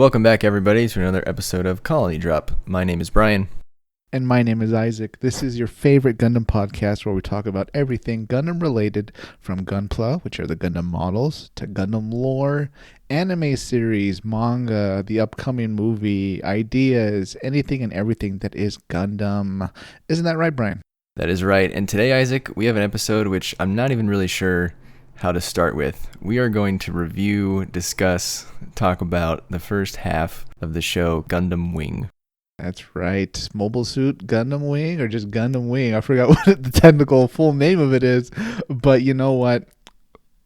Welcome back, everybody, to another episode of Colony Drop. My name is Brian. And my name is Isaac. This is your favorite Gundam podcast where we talk about everything Gundam related, from Gunpla, which are the Gundam models, to Gundam lore, anime series, manga, the upcoming movie, ideas, anything and everything that is Gundam. Isn't that right, Brian? That is right. And today, Isaac, we have an episode which I'm not even really sure how to start with. We are going to review, discuss, talk about the first half of the show Gundam Wing. That's right. Mobile Suit Gundam Wing, or just Gundam Wing. I forgot what the technical full name of it is. But you know what?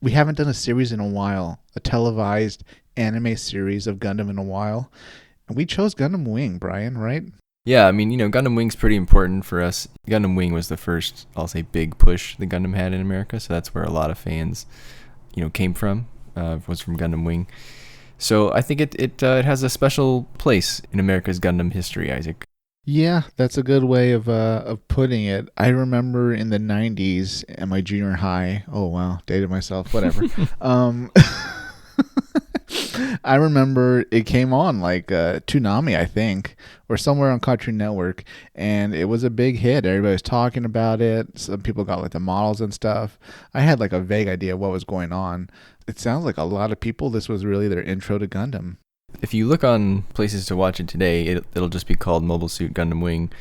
We haven't done a series in a while, a televised anime series of Gundam in a while. And we chose Gundam Wing, Brian, right? Yeah, I mean, Gundam Wing's pretty important for us. Gundam Wing was the first, I'll say, big push that Gundam had in America. So that's where a lot of fans, came from, was from Gundam Wing. So I think it has a special place in America's Gundam history, Isaac. Yeah, that's a good way of putting it. I remember in the 90s at my junior high. Oh, wow. Dated myself. Whatever. I remember it came on like Toonami, I think, or somewhere on Cartoon Network, and it was a big hit. Everybody was talking about it. Some people got like the models and stuff. I had like a vague idea of what was going on. It sounds like a lot of people, this was really their intro to Gundam. If you look on places to watch it today, it'll just be called Mobile Suit Gundam Wing.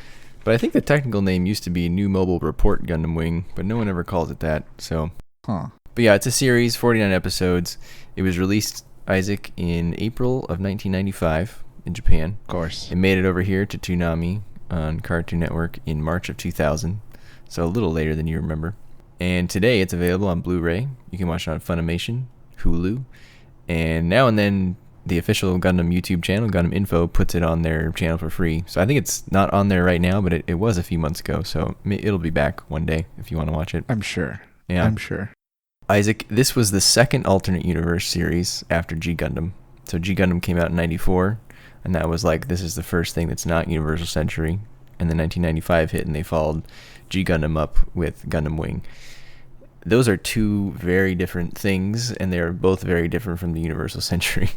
But I think the technical name used to be New Mobile Report Gundam Wing, but no one ever calls it that. So, But yeah, it's a series, 49 episodes. It was released, Isaac, in April of 1995 in Japan. Of course. It made it over here to Toonami on Cartoon Network in March of 2000, so a little later than you remember. And today it's available on Blu-ray. You can watch it on Funimation, Hulu, and now and then the official Gundam YouTube channel, Gundam Info, puts it on their channel for free. So I think it's not on there right now, but it was a few months ago, so it'll be back one day if you want to watch it. I'm sure. Yeah. I'm sure. Isaac, this was the second alternate universe series after G Gundam. So G Gundam came out in 94, and that was like, this is the first thing that's not Universal Century. And then 1995 hit, and they followed G Gundam up with Gundam Wing. Those are two very different things, and they're both very different from the Universal Century.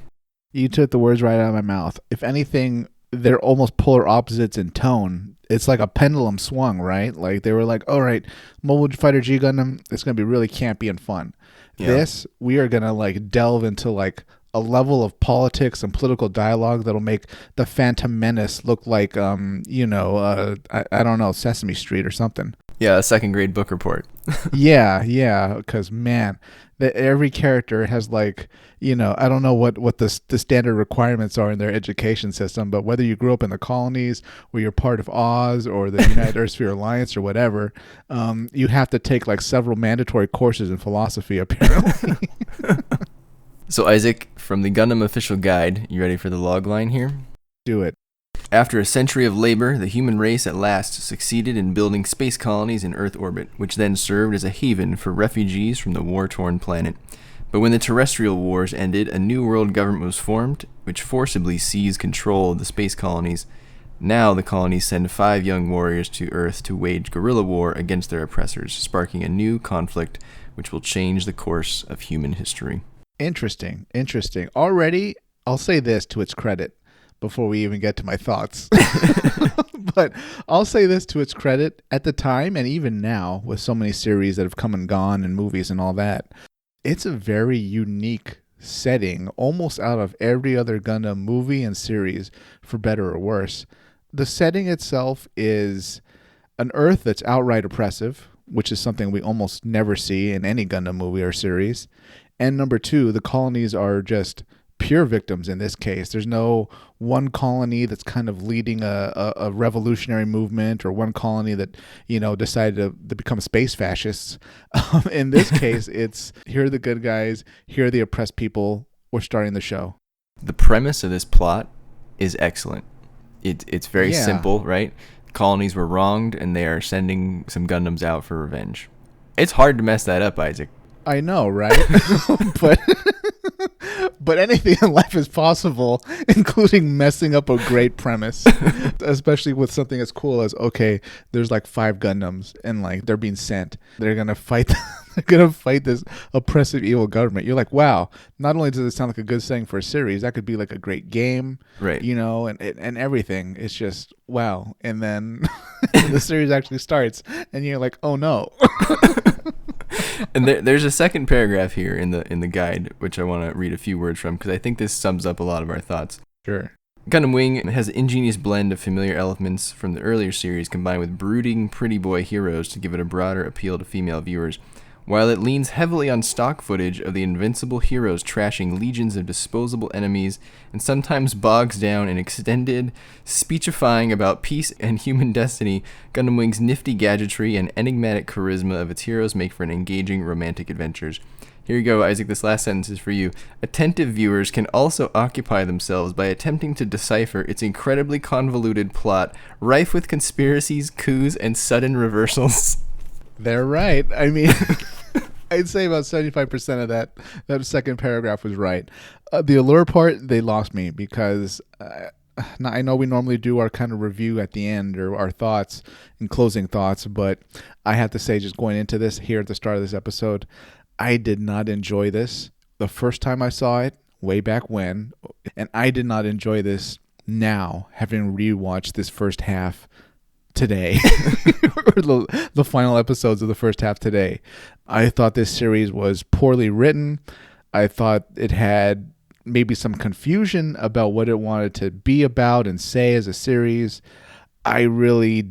You took the words right out of my mouth. If anything, they're almost polar opposites in tone. It's like a pendulum swung, right? Like they were like, all right, Mobile Fighter G Gundam, it's going to be really campy and fun. Yeah. This, we are going to like delve into like a level of politics and political dialogue that'll make the Phantom Menace look like, I don't know, Sesame Street or something. Yeah, a second grade book report. yeah, because man, every character has like, I don't know what the standard requirements are in their education system, but whether you grew up in the colonies or you're part of Oz or the United Earth Sphere Alliance or whatever, you have to take like several mandatory courses in philosophy, apparently. So Isaac, from the Gundam official guide, you ready for the log line here? Do it. After a century of labor, the human race at last succeeded in building space colonies in Earth orbit, which then served as a haven for refugees from the war-torn planet. But when the terrestrial wars ended, a new world government was formed, which forcibly seized control of the space colonies. Now the colonies send 5 young warriors to Earth to wage guerrilla war against their oppressors, sparking a new conflict which will change the course of human history. Interesting. Already, I'll say this to its credit before we even get to my thoughts. But I'll say this to its credit, at the time and even now, with so many series that have come and gone and movies and all that, it's a very unique setting, almost out of every other Gundam movie and series, for better or worse. The setting itself is an Earth that's outright oppressive, which is something we almost never see in any Gundam movie or series. And number 2, the colonies are just pure victims in this case. There's no one colony that's kind of leading a revolutionary movement, or one colony that, decided to become space fascists. In this case, it's here are the good guys, here are the oppressed people, we're starting the show. The premise of this plot is excellent. It's very simple, right? Colonies were wronged, and they are sending some Gundams out for revenge. It's hard to mess that up, Isaac. I know, right? But anything in life is possible, including messing up a great premise, especially with something as cool as, okay, there's like 5 Gundams and like they're being sent. They're going to fight. They're going to fight this oppressive evil government. You're like, wow, not only does it sound like a good saying for a series, that could be like a great game, right? You know, and everything. It's just, wow. And then the series actually starts and you're like, oh no. And there's a second paragraph here in the guide, which I want to read a few words from, because I think this sums up a lot of our thoughts. Sure. Gundam Wing has an ingenious blend of familiar elements from the earlier series combined with brooding, pretty boy heroes to give it a broader appeal to female viewers. While it leans heavily on stock footage of the invincible heroes trashing legions of disposable enemies, and sometimes bogs down in extended speechifying about peace and human destiny, Gundam Wing's nifty gadgetry and enigmatic charisma of its heroes make for an engaging romantic adventures. Here you go, Isaac, this last sentence is for you. Attentive viewers can also occupy themselves by attempting to decipher its incredibly convoluted plot, rife with conspiracies, coups, and sudden reversals. They're right. I mean... I'd say about 75% of that second paragraph was right. The allure part, they lost me because I know we normally do our kind of review at the end or our thoughts and closing thoughts, but I have to say, just going into this here at the start of this episode, I did not enjoy this the first time I saw it, way back when, and I did not enjoy this now, having rewatched this first half today, or the final episodes of the first half today. I thought this series was poorly written. I thought it had maybe some confusion about what it wanted to be about and say as a series. I really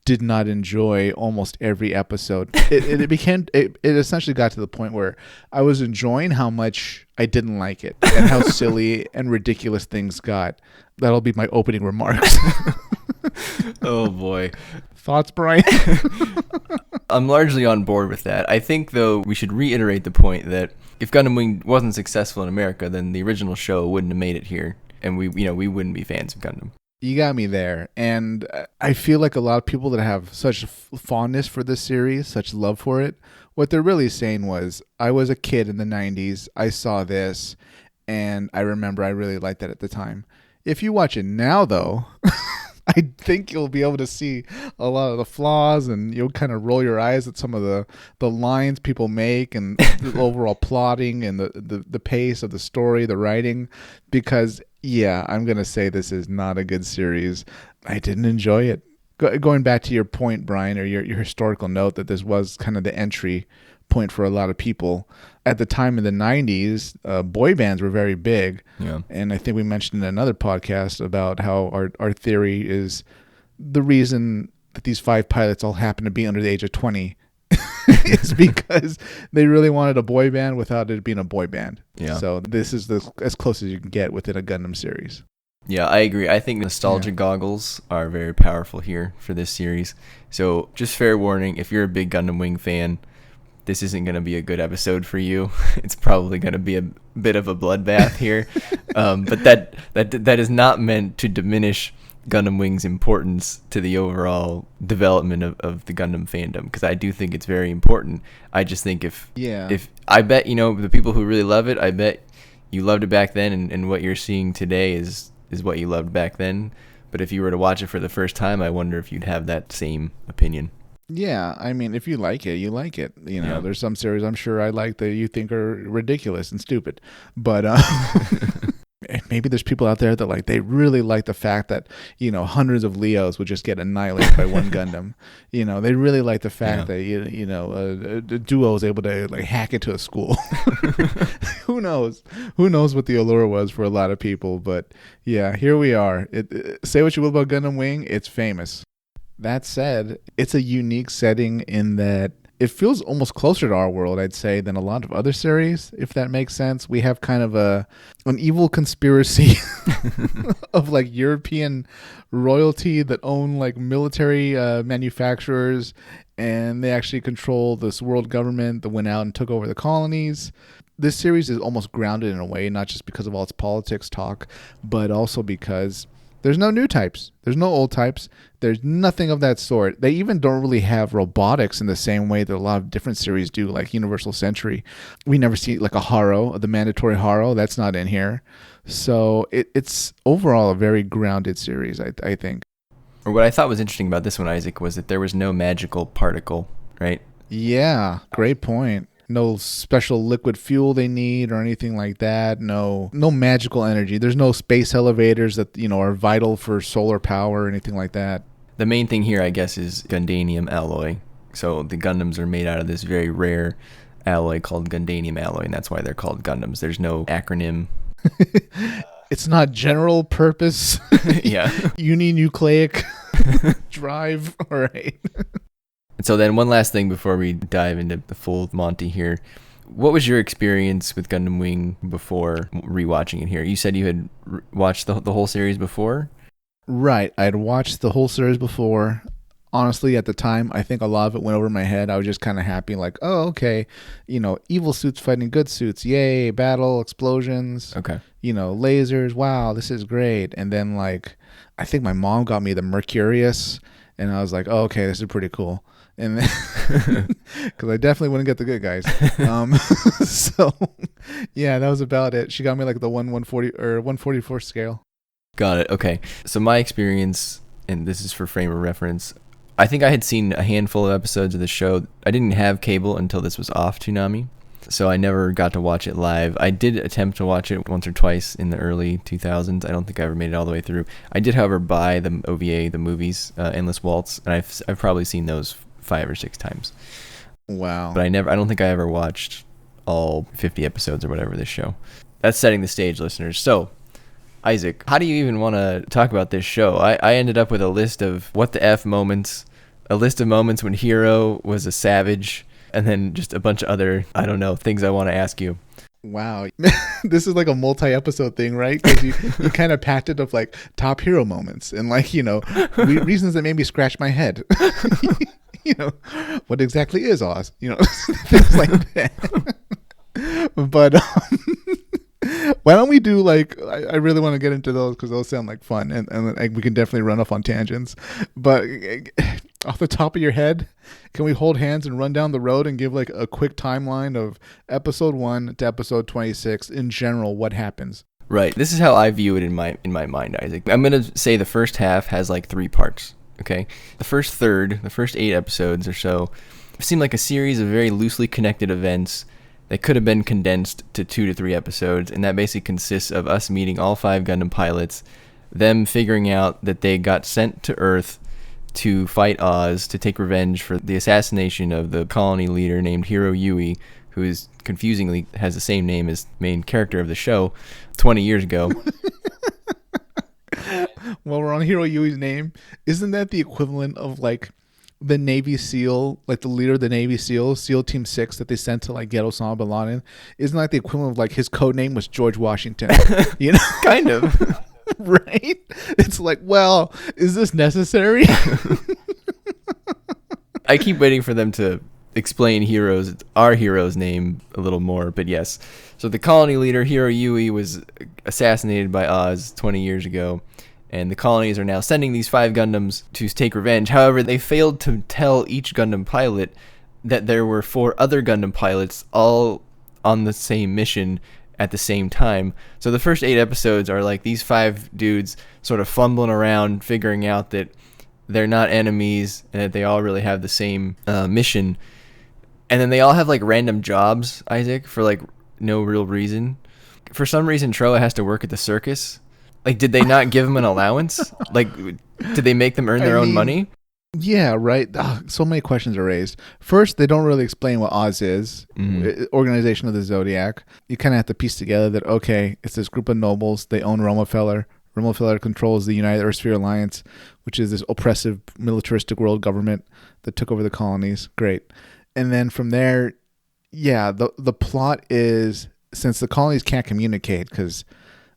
did not enjoy almost every episode. It essentially got to the point where I was enjoying how much I didn't like it and how silly and ridiculous things got. That'll be my opening remarks. Oh boy. Thoughts, Brian? I'm largely on board with that. I think, though, we should reiterate the point that if Gundam Wing wasn't successful in America, then the original show wouldn't have made it here, and we wouldn't be fans of Gundam. You got me there, and I feel like a lot of people that have such fondness for this series, such love for it, what they're really saying was, I was a kid in the 90s, I saw this, and I remember I really liked that at the time. If you watch it now, though... I think you'll be able to see a lot of the flaws, and you'll kind of roll your eyes at some of the lines people make and the overall plotting and the pace of the story, the writing, because, yeah, I'm going to say this is not a good series. I didn't enjoy it. Going back to your point, Brian, or your historical note that this was kind of the entry point for a lot of people. At the time in the 90s, boy bands were very big. Yeah. And I think we mentioned in another podcast about how our theory is the reason that these 5 pilots all happen to be under the age of 20 is because they really wanted a boy band without it being a boy band. Yeah. So this is as close as you can get within a Gundam series. Yeah, I agree. I think nostalgia goggles are very powerful here for this series. So just fair warning, if you're a big Gundam Wing fan, this isn't going to be a good episode for you. It's probably going to be a bit of a bloodbath here. But that is not meant to diminish Gundam Wing's importance to the overall development of the Gundam fandom, because I do think it's very important. I just think if I bet, the people who really love it, I bet you loved it back then, and what you're seeing today is what you loved back then. But if you were to watch it for the first time, I wonder if you'd have that same opinion. Yeah, I mean, if you like it, you like it. There's some series I'm sure I like that you think are ridiculous and stupid. But maybe there's people out there that they really like the fact that, hundreds of Leos would just get annihilated by one Gundam. They really like the fact that, a duo is able to hack into a school. Who knows? Who knows what the allure was for a lot of people? But yeah, here we are. Say what you will about Gundam Wing, it's famous. That said, it's a unique setting in that it feels almost closer to our world, I'd say, than a lot of other series, if that makes sense. We have kind of an evil conspiracy of European royalty that own military manufacturers, and they actually control this world government that went out and took over the colonies. This series is almost grounded in a way, not just because of all its politics talk, but also because There's no new types. There's no old types. There's nothing of that sort. They even don't really have robotics in the same way that a lot of different series do, like Universal Century. We never see like a Haro, the mandatory Haro. That's not in here. So it's overall a very grounded series, I think. Or what I thought was interesting about this one, Isaac, was that there was no magical particle, right? Yeah, great point. No special liquid fuel they need or anything like that. No magical energy. There's no space elevators that, are vital for solar power or anything like that. The main thing here, I guess, is Gundanium alloy. So the Gundams are made out of this very rare alloy called Gundanium alloy, and that's why they're called Gundams. There's no acronym. It's not general purpose. Yeah. Uninucleic drive. All right. And so then one last thing before we dive into the full Monty here. What was your experience with Gundam Wing before rewatching it here? You said you had watched the whole series before? Right. I'd watched the whole series before. Honestly, at the time, I think a lot of it went over my head. I was just kind of happy, like, oh, okay, evil suits fighting good suits. Yay, battle, explosions. Okay. Lasers. Wow, this is great. And then, like, I think my mom got me the Mercurius, and I was like, oh, okay, this is pretty cool. And then, because I definitely wouldn't get the good guys. So, yeah, that was about it. She got me like the 140 or 144 scale. Got it. Okay. So my experience, and this is for frame of reference, I think I had seen a handful of episodes of the show. I didn't have cable until this was off Toonami, so I never got to watch it live. I did attempt to watch it once or twice in the early 2000s. I don't think I ever made it all the way through. I did, however, buy the OVA, the movies, Endless Waltz, and I've probably seen those 5 or 6 times. Wow. But I don't think I ever watched all 50 episodes or whatever this show. That's setting the stage, listeners. So, Isaac, how do you even want to talk about this show? I ended up with a list of what the F moments, a list of moments when Hero was a savage, and then just a bunch of other, I don't know, things I want to ask you. Wow. This is like a multi-episode thing, right? Because you kind of packed it of like top hero moments and like, reasons that made me scratch my head. What exactly is Oz? Things like that. But why don't we do like, I really want to get into those because those sound like fun and we can definitely run off on tangents. But off the top of your head, can we hold hands and run down the road and give like a quick timeline of episode 1 to episode 26 in general, what happens? Right. This is how I view it in my mind, Isaac. I'm going to say the first half has like 3 parts. Okay. The first third, the first 8 episodes or so, seem like a series of very loosely connected events that could have been condensed to 2 to 3 episodes, and that basically consists of us meeting all 5 Gundam pilots, them figuring out that they got sent to Earth to fight Oz to take revenge for the assassination of the colony leader named Hiro Yui, who is confusingly has the same name as the main character of the show 20 years ago. While we're on Hiro Yui's name, isn't that the equivalent of like the Navy SEAL, like the leader of the Navy SEALs, SEAL Team 6 that they sent to like get Osama bin Laden? Isn't that the equivalent of like his code name was George Washington? Kind of. Right? It's like, well, is this necessary? I keep waiting for them to explain our hero's name a little more, but yes. So the colony leader, Hiro Yui, was assassinated by Oz 20 years ago, and the colonies are now sending these 5 Gundams to take revenge. However, they failed to tell each Gundam pilot that there were 4 other Gundam pilots all on the same mission at the same time. So the first 8 episodes are like these 5 dudes sort of fumbling around, figuring out that they're not enemies and that they all really have the same mission. And then they all have like random jobs, Isaac, for like no real reason. For some reason, Trowa has to work at the circus. Like, did they not give them an allowance? Like, did they make them earn their own money? Yeah, right. So many questions are raised. First, they don't really explain what Oz is, Organization of the Zodiac. You kind of have to piece together that, okay, it's this group of nobles. They own Romefeller. Romefeller controls the United Earth Sphere Alliance, which is this oppressive, militaristic world government that took over the colonies. Great. And then from there, yeah, the plot is, since the colonies can't communicate because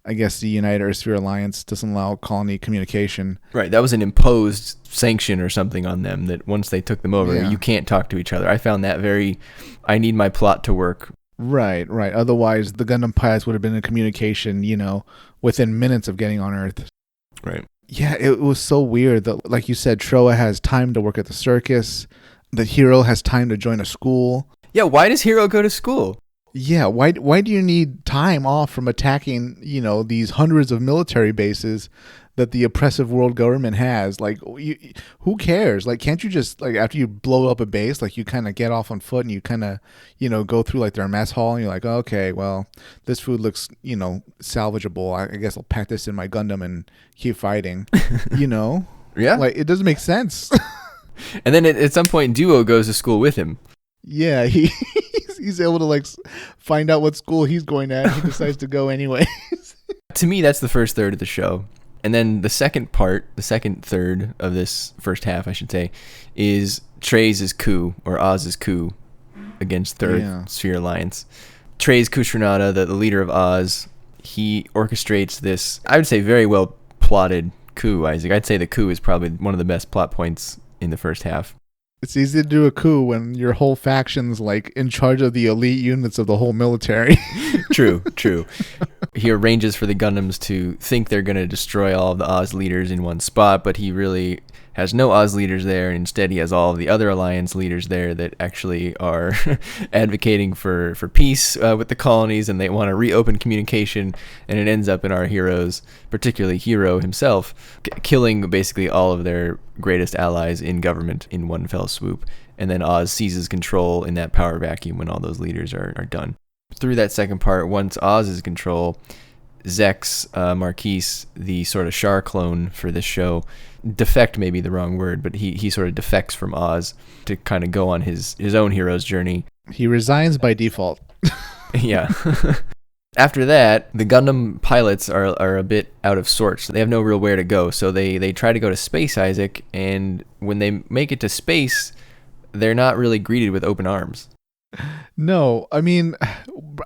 I guess the United Earth Sphere Alliance doesn't allow colony communication. Right, that was an imposed sanction or something on them that once they took them over, you can't talk to each other. I found that I need my plot to work. Right. Otherwise, the Gundam pilots would have been in communication, within minutes of getting on Earth. Right. Yeah, it was so weird that, like you said, Trowa has time to work at the circus. The hero has time to join a school. Yeah, why does Hero go to school? Yeah, why do you need time off from attacking, these hundreds of military bases that the oppressive world government has? Like, who cares? Like, can't you just, like, after you blow up a base, like, you kind of get off on foot and you kind of, go through, like, their mess hall and you're like, okay, well, this food looks, salvageable. I guess I'll pack this in my Gundam and keep fighting, Yeah. Like, it doesn't make sense. And then at some point, Duo goes to school with him. Yeah, he's able to, like, find out what school he's going at. He decides to go anyway. To me, that's the first third of the show. And then the second third of this first half, I should say, is Treize's coup, or Oz's coup, against Third Sphere Alliance. Treize Khushrenada, the leader of Oz, he orchestrates this, I would say, very well plotted coup, Isaac. I'd say the coup is probably one of the best plot points in the first half. It's easy to do a coup when your whole faction's, like, in charge of the elite units of the whole military. True. He arranges for the Gundams to think they're going to destroy all of the Oz leaders in one spot, but he really has no Oz leaders there, and instead he has all of the other Alliance leaders there that actually are advocating for peace with the colonies, and they want to reopen communication, and it ends up in our heroes, particularly Hero himself, killing basically all of their greatest allies in government in one fell swoop, and then Oz seizes control in that power vacuum when all those leaders are done. Through that second part, once Oz is in control, Zex Marquise, the sort of Char clone for this show, defect may be the wrong word, but he sort of defects from Oz to kind of go on his own hero's journey. He resigns by default. Yeah. After that, the Gundam pilots are a bit out of sorts. They have no real where to go, so they try to go to space, Isaac, and when they make it to space, they're not really greeted with open arms. No, I mean,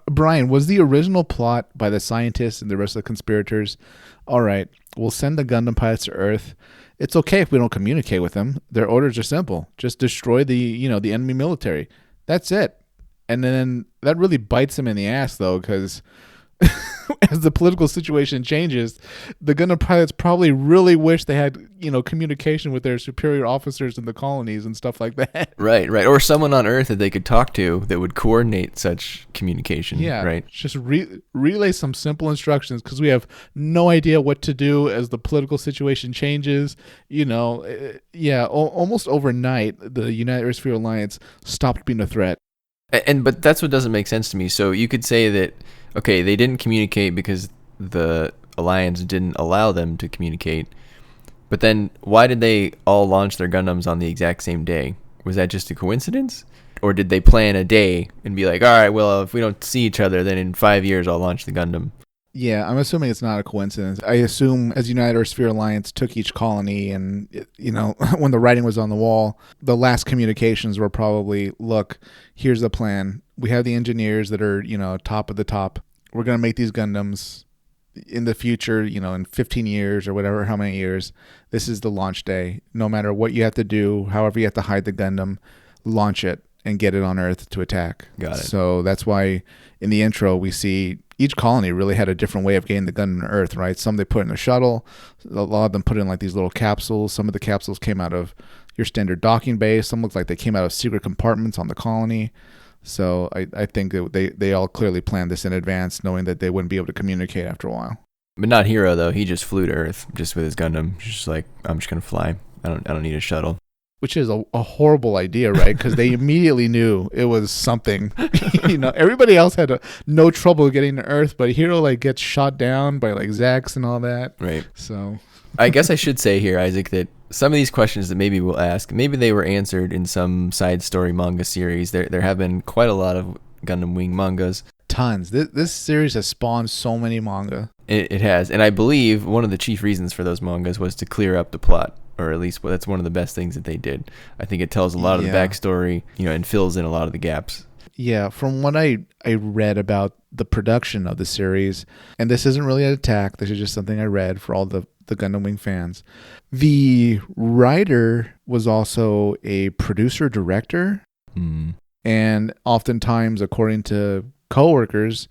Brian, was the original plot by the scientists and the rest of the conspirators, all right, we'll send the Gundam pilots to Earth. It's okay if we don't communicate with them. Their orders are simple. Just destroy the enemy military. That's it. And then that really bites them in the ass, though, because as the political situation changes, the Gundam pilots probably really wish they had, communication with their superior officers in the colonies and stuff like that. Right. Or someone on Earth that they could talk to that would coordinate such communication. Yeah, right. Just relay some simple instructions, because we have no idea what to do as the political situation changes. Almost overnight, the United Earth Sphere Alliance stopped being a threat. But that's what doesn't make sense to me. So you could say that, okay, they didn't communicate because the Alliance didn't allow them to communicate. But then why did they all launch their Gundams on the exact same day? Was that just a coincidence? Or did they plan a day and be like, all right, well, if we don't see each other, then in 5 years I'll launch the Gundam? Yeah, I'm assuming it's not a coincidence. I assume as United Earth Sphere Alliance took each colony and, when the writing was on the wall, the last communications were probably, look, here's the plan. We have the engineers that are, top of the top. We're going to make these Gundams in the future, in 15 years or whatever, how many years. This is the launch day. No matter what you have to do, however you have to hide the Gundam, launch it and get it on Earth to attack. Got it. So that's why in the intro we see each colony really had a different way of getting the Gundam to Earth, right? Some they put in a shuttle. A lot of them put in like these little capsules. Some of the capsules came out of your standard docking bay. Some looked like they came out of secret compartments on the colony. So I think that they all clearly planned this in advance, knowing that they wouldn't be able to communicate after a while. But not Hero, though. He just flew to Earth just with his Gundam. He's just like, I'm just going to fly. I don't need a shuttle. Which is a horrible idea, right? Because they immediately knew it was something. Everybody else had no trouble getting to Earth, but Hero gets shot down by Zex and all that. Right. So I guess I should say here, Isaac, that some of these questions that maybe we'll ask, maybe they were answered in some side story manga series. There have been quite a lot of Gundam Wing mangas. Tons. This series has spawned so many manga. It has. And I believe one of the chief reasons for those mangas was to clear up the plot. Or at least that's one of the best things that they did. I think it tells a lot of the backstory, and fills in a lot of the gaps. Yeah, from what I read about the production of the series, and this isn't really an attack, this is just something I read for all the Gundam Wing fans. The writer was also a producer-director, and oftentimes, according to coworkers,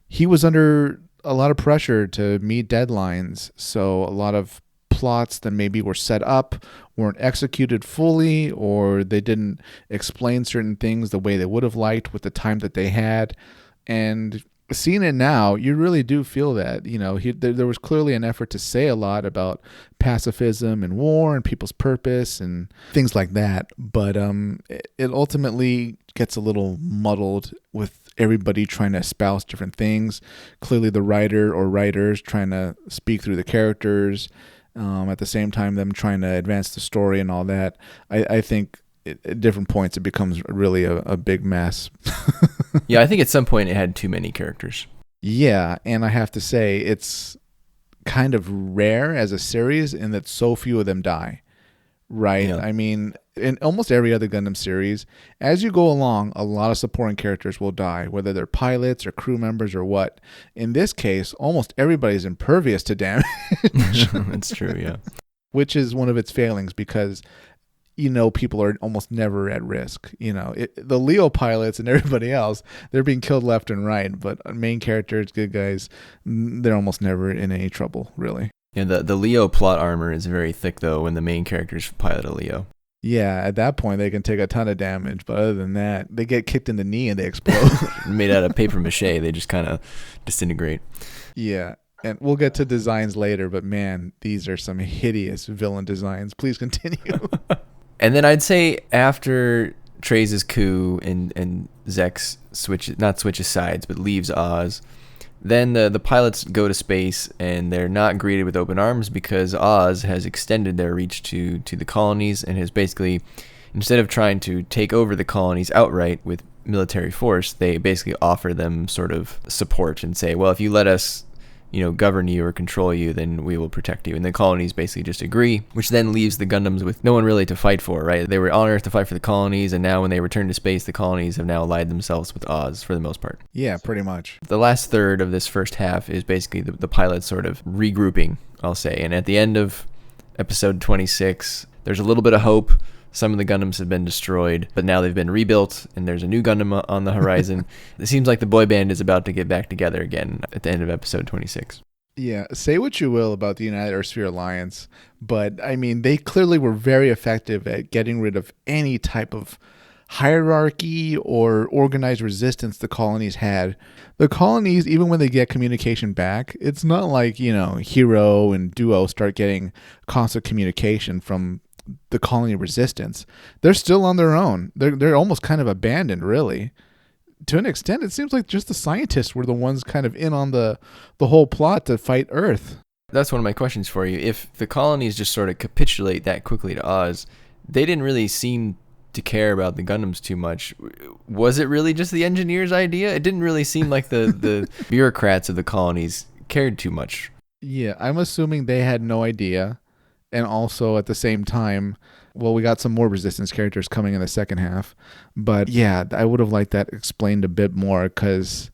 he was under a lot of pressure to meet deadlines, so a lot of plots that maybe were set up, weren't executed fully, or they didn't explain certain things the way they would have liked with the time that they had. And seeing it now, you really do feel that, there was clearly an effort to say a lot about pacifism and war and people's purpose and things like that. But it ultimately gets a little muddled with everybody trying to espouse different things. Clearly the writer or writers trying to speak through the characters, at the same time them trying to advance the story and all that. I think at different points it becomes really a big mess. Yeah, I think at some point it had too many characters. Yeah, and I have to say it's kind of rare as a series in that so few of them die. Right. Yeah. I mean, in almost every other Gundam series, as you go along, a lot of supporting characters will die, whether they're pilots or crew members or what. In this case, almost everybody's impervious to damage. That's true, yeah. Which is one of its failings because, people are almost never at risk. The Leo pilots and everybody else, they're being killed left and right. But main characters, good guys, they're almost never in any trouble, really. Yeah, the Leo plot armor is very thick, though, when the main characters pilot a Leo. Yeah, at that point, they can take a ton of damage. But other than that, they get kicked in the knee and they explode. Made out of paper mache, they just kind of disintegrate. Yeah, and we'll get to designs later, but man, these are some hideous villain designs. Please continue. And then I'd say after Treize's coup and Zex switches sides, but leaves Oz, then the pilots go to space and they're not greeted with open arms because Oz has extended their reach to the colonies and has basically, instead of trying to take over the colonies outright with military force, they basically offer them sort of support and say, well, if you let us, govern you or control you, then we will protect you. And the colonies basically just agree, which then leaves the Gundams with no one really to fight for, right? They were on Earth to fight for the colonies, and now when they return to space, the colonies have now allied themselves with Oz for the most part. Yeah, pretty much. The last third of this first half is basically the pilots sort of regrouping, I'll say. And at the end of episode 26, there's a little bit of hope. Some of the Gundams have been destroyed, but now they've been rebuilt, and there's a new Gundam on the horizon. It seems like the boy band is about to get back together again at the end of episode 26. Yeah, say what you will about the United Earthsphere Alliance, but I mean, they clearly were very effective at getting rid of any type of hierarchy or organized resistance the colonies had. The colonies, even when they get communication back, it's not like, Hero and Duo start getting constant communication from the colony resistance. They're still on their own. They're almost kind of abandoned, really. To an extent, it seems like just the scientists were the ones kind of in on the whole plot to fight Earth. That's one of my questions for you. If the colonies just sort of capitulate that quickly to Oz, they didn't really seem to care about the Gundams too much. Was it really just the engineers' idea? It didn't really seem like the bureaucrats of the colonies cared too much. Yeah, I'm assuming they had no idea. And also at the same time, well, we got some more resistance characters coming in the second half. But yeah, I would have liked that explained a bit more because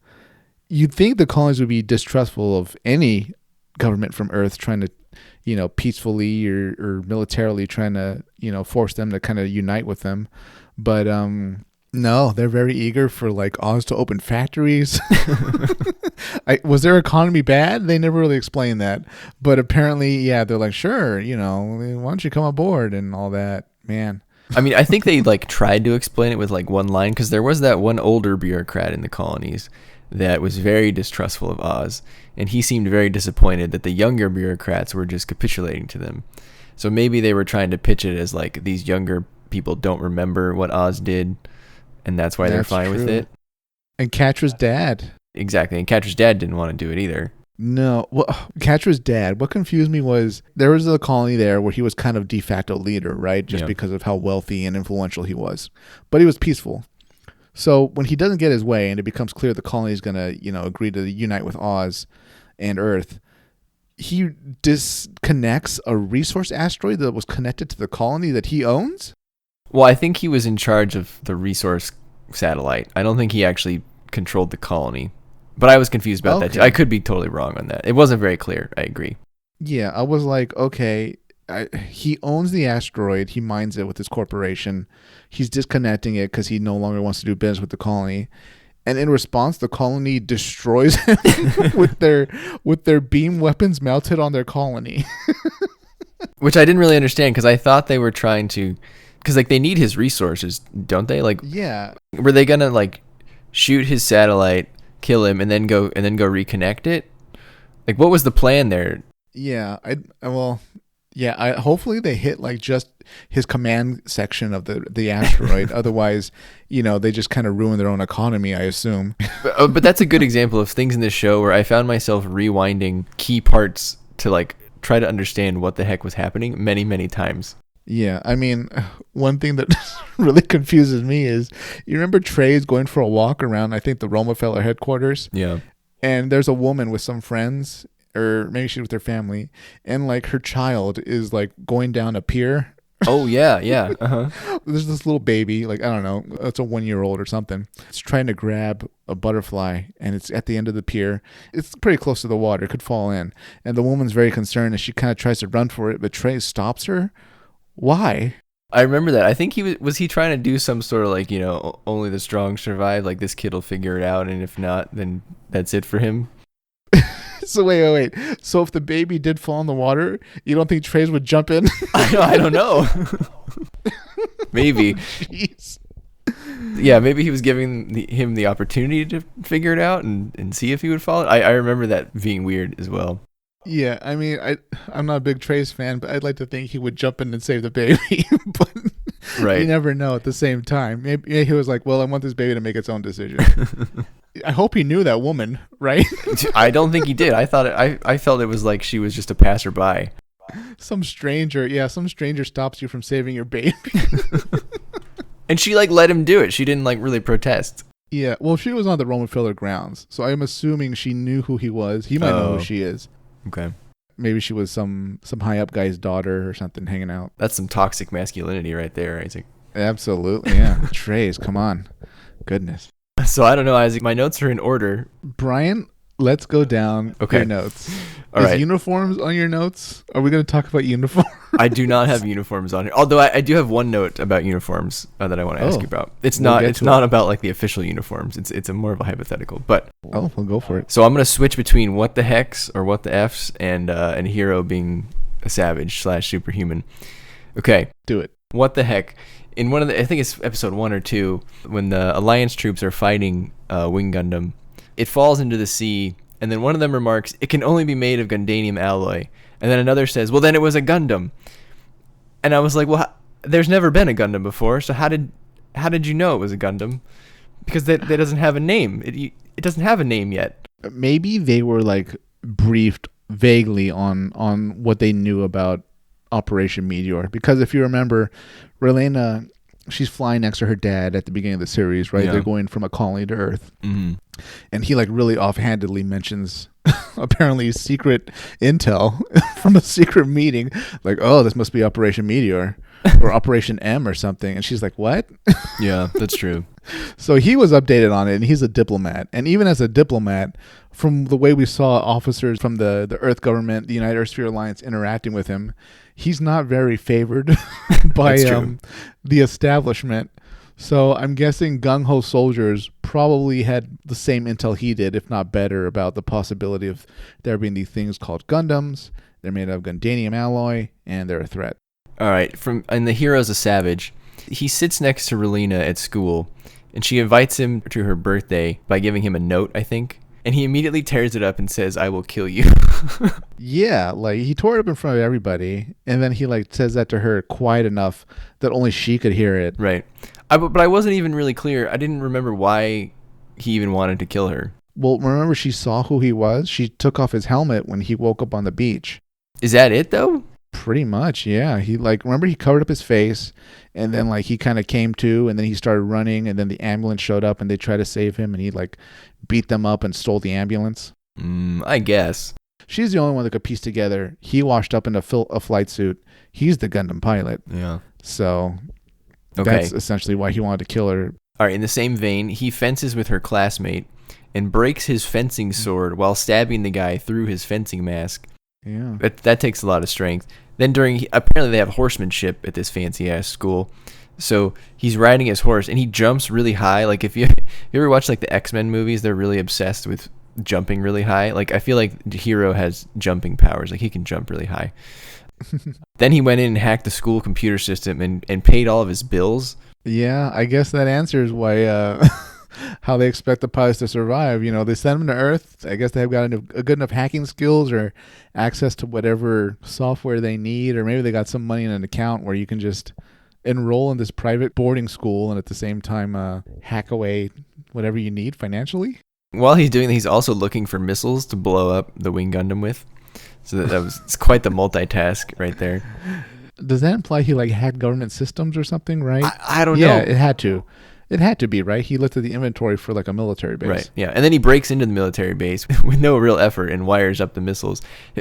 you'd think the colonies would be distrustful of any government from Earth trying to, peacefully or militarily trying to, force them to kind of unite with them. But no, they're very eager for Oz to open factories. Was their economy bad? They never really explained that. But apparently, yeah, they're like, sure, why don't you come aboard and all that, man. I mean, I think they tried to explain it with one line because there was that one older bureaucrat in the colonies that was very distrustful of Oz, and he seemed very disappointed that the younger bureaucrats were just capitulating to them. So maybe they were trying to pitch it as these younger people don't remember what Oz did, and that's why they're fine with it. And Quatre's dad. Exactly, and Quatre's dad didn't want to do it either. No, well, Quatre's dad, what confused me was there was a colony there where he was kind of de facto leader, right? Just because of how wealthy and influential he was. But he was peaceful. So when he doesn't get his way and it becomes clear the colony is going to, agree to unite with Oz and Earth, he disconnects a resource asteroid that was connected to the colony that he owns? Well, I think he was in charge of the resource satellite. I don't think he actually controlled the colony. But I was confused about that too. I could be totally wrong on that. It wasn't very clear. I agree. Yeah, I was like, okay, he owns the asteroid. He mines it with his corporation. He's disconnecting it because he no longer wants to do business with the colony. And in response, the colony destroys him with their beam weapons mounted on their colony. Which I didn't really understand because I thought they were trying to, because like they need his resources, don't they? Like, Yeah. were they gonna like shoot his satellite, kill him, and then go reconnect it? Like, what was the plan there? Yeah. Hopefully they hit like just his command section of the asteroid. Otherwise, they just kind of ruin their own economy, I assume. But that's a good example of things in this show where I found myself rewinding key parts to like try to understand what the heck was happening many, many times. Yeah, I mean, one thing that really confuses me is, you remember Treize going for a walk around, I think, the Romefeller headquarters? Yeah. And there's a woman with some friends, or maybe she's with her family, and like her child is like going down a pier. Oh, yeah, yeah. Uh-huh. There's this little baby, like, I don't know, it's a 1-year-old or something. It's trying to grab a butterfly, and it's at the end of the pier. It's pretty close to the water. It could fall in. And the woman's very concerned, and she kind of tries to run for it, but Treize stops her. Why? I remember that. I think was he trying to do some sort of like, only the strong survive, like this kid will figure it out, and if not, then that's it for him. So wait. So if the baby did fall in the water, you don't think Treize would jump in? I don't know. Maybe. Jeez. Yeah, maybe he was giving him the opportunity to figure it out and see if he would follow it. I remember that being weird as well. Yeah, I mean, I'm not a big Treize fan, but I'd like to think he would jump in and save the baby. But right. You never know at the same time. Maybe he was like, well, I want this baby to make its own decision. I hope he knew that woman, right? I don't think he did. I felt it was like she was just a passerby. Some stranger stops you from saving your baby. And she like let him do it. She didn't like really protest. Yeah, well, she was on the Romefeller grounds, so I'm assuming she knew who he was. He might know who she is. Okay. Maybe she was some high up guy's daughter or something hanging out. That's some toxic masculinity right there, Isaac. Absolutely, yeah. Treize, come on. Goodness. So I don't know, Isaac. My notes are in order. Brian, let's go down your notes. All right. Uniforms on your notes? Are we going to talk about uniforms? I do not have uniforms on here. Although I do have one note about uniforms that I want to ask you about. It's not about like the official uniforms. It's a more of a hypothetical. But we'll go for it. So I'm going to switch between what the hex or what the Fs and Hero being a savage / superhuman. Okay. Do it. What the heck? In one of I think it's episode 1 or 2, when the Alliance troops are fighting Wing Gundam, it falls into the sea, and then one of them remarks, "It can only be made of Gundanium alloy." And then another says, "Well, then it was a Gundam." And I was like, "Well, there's never been a Gundam before, so how did you know it was a Gundam?" Because that doesn't have a name. It doesn't have a name yet. Maybe they were like briefed vaguely on what they knew about Operation Meteor, because if you remember, Relena, she's flying next to her dad at the beginning of the series, right? Yeah. They're going from a colony to Earth. Mm-hmm. And he like really offhandedly mentions apparently secret intel from a secret meeting, like, oh, this must be Operation Meteor or Operation M or something. And she's like, what? Yeah, that's true. So he was updated on it, and he's a diplomat. And even as a diplomat, from the way we saw officers from the Earth government, the United Earth Sphere Alliance interacting with him, he's not very favored by the establishment. So I'm guessing gung-ho soldiers probably had the same intel he did, if not better, about the possibility of there being these things called Gundams. They're made of Gundanium alloy, and they're a threat. All right. And the hero's a savage. He sits next to Relena at school, and she invites him to her birthday by giving him a note, I think. And he immediately tears it up and says, "I will kill you." Yeah, like he tore it up in front of everybody, and then he like says that to her quiet enough that only she could hear it. Right. But I wasn't even really clear. I didn't remember why he even wanted to kill her. Well, remember she saw who he was? She took off his helmet when he woke up on the beach. Is that it, though? Pretty much, yeah. He remember he covered up his face, and then like he kind of came to, and then he started running, and then the ambulance showed up, and they tried to save him, and he like beat them up and stole the ambulance. I guess. She's the only one that could piece together. He washed up in a flight suit. He's the Gundam pilot. Yeah. So that's essentially why he wanted to kill her. All right. In the same vein, he fences with her classmate and breaks his fencing sword while stabbing the guy through his fencing mask. Yeah. That takes a lot of strength. Then apparently they have horsemanship at this fancy ass school. So he's riding his horse and he jumps really high. Like if you ever watch like the X-Men movies, they're really obsessed with jumping really high. Like I feel like the hero has jumping powers. Like he can jump really high. Then he went in and hacked the school computer system and paid all of his bills. Yeah, I guess that answers why how they expect the pilots to survive. You know, they send them to Earth. I guess they've got a good enough hacking skills or access to whatever software they need, or maybe they got some money in an account where you can just enroll in this private boarding school and at the same time hack away whatever you need financially. While he's doing that, he's also looking for missiles to blow up the Wing Gundam with. So it's quite the multitask right there. Does that imply he like hacked government systems or something, right? I don't know. Yeah, it had to. It had to be, right? He looked at the inventory for like a military base. Right, yeah. And then he breaks into the military base with no real effort and wires up the missiles.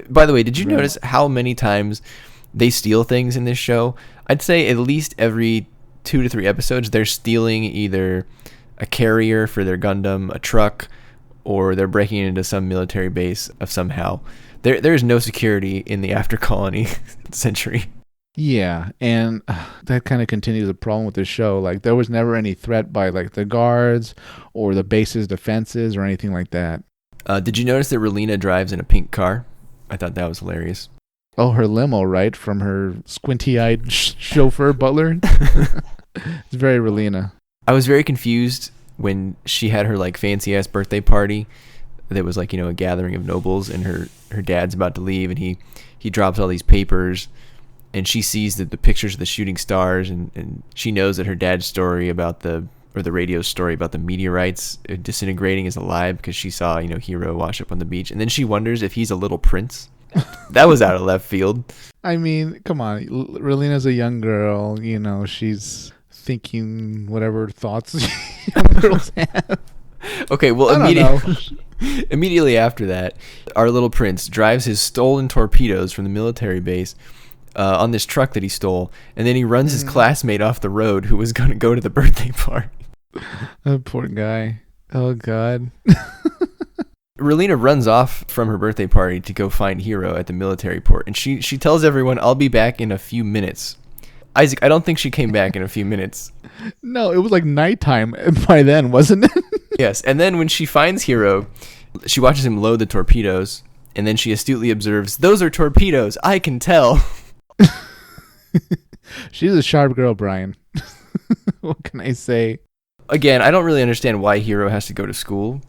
By the way, did you notice how many times they steal things in this show? I'd say at least every 2 to 3 episodes, they're stealing either a carrier for their Gundam, a truck, or they're breaking into some military base of somehow. There is no security in the after colony century. Yeah, and that kind of continues the problem with this show. Like, there was never any threat by like the guards or the base's defenses or anything like that. Did you notice that Relina drives in a pink car? I thought that was hilarious. Oh, her limo, right? From her squinty-eyed chauffeur butler. It's very Relina. I was very confused when she had her like fancy ass birthday party. That was like, a gathering of nobles, and her dad's about to leave, and he drops all these papers, and she sees the pictures of the shooting stars, and she knows that her dad's story about the radio story about the meteorites disintegrating is a lie because she saw, Hero wash up on the beach, and then she wonders if he's a little prince. That was out of left field. I mean, come on. Relina's a young girl, she's thinking whatever thoughts young girls have. Okay, well, immediately after that, our little prince drives his stolen torpedoes from the military base on this truck that he stole, and then he runs his classmate off the road who was going to go to the birthday party. Oh, poor guy. Oh, God. Relina runs off from her birthday party to go find Hero at the military port, and she tells everyone, "I'll be back in a few minutes." Isaac, I don't think she came back in a few minutes. No, it was like nighttime by then, wasn't it? Yes, and then when she finds Hero, she watches him load the torpedoes, and then she astutely observes, "Those are torpedoes, I can tell." She's a sharp girl, Brian. What can I say? Again, I don't really understand why Hero has to go to school.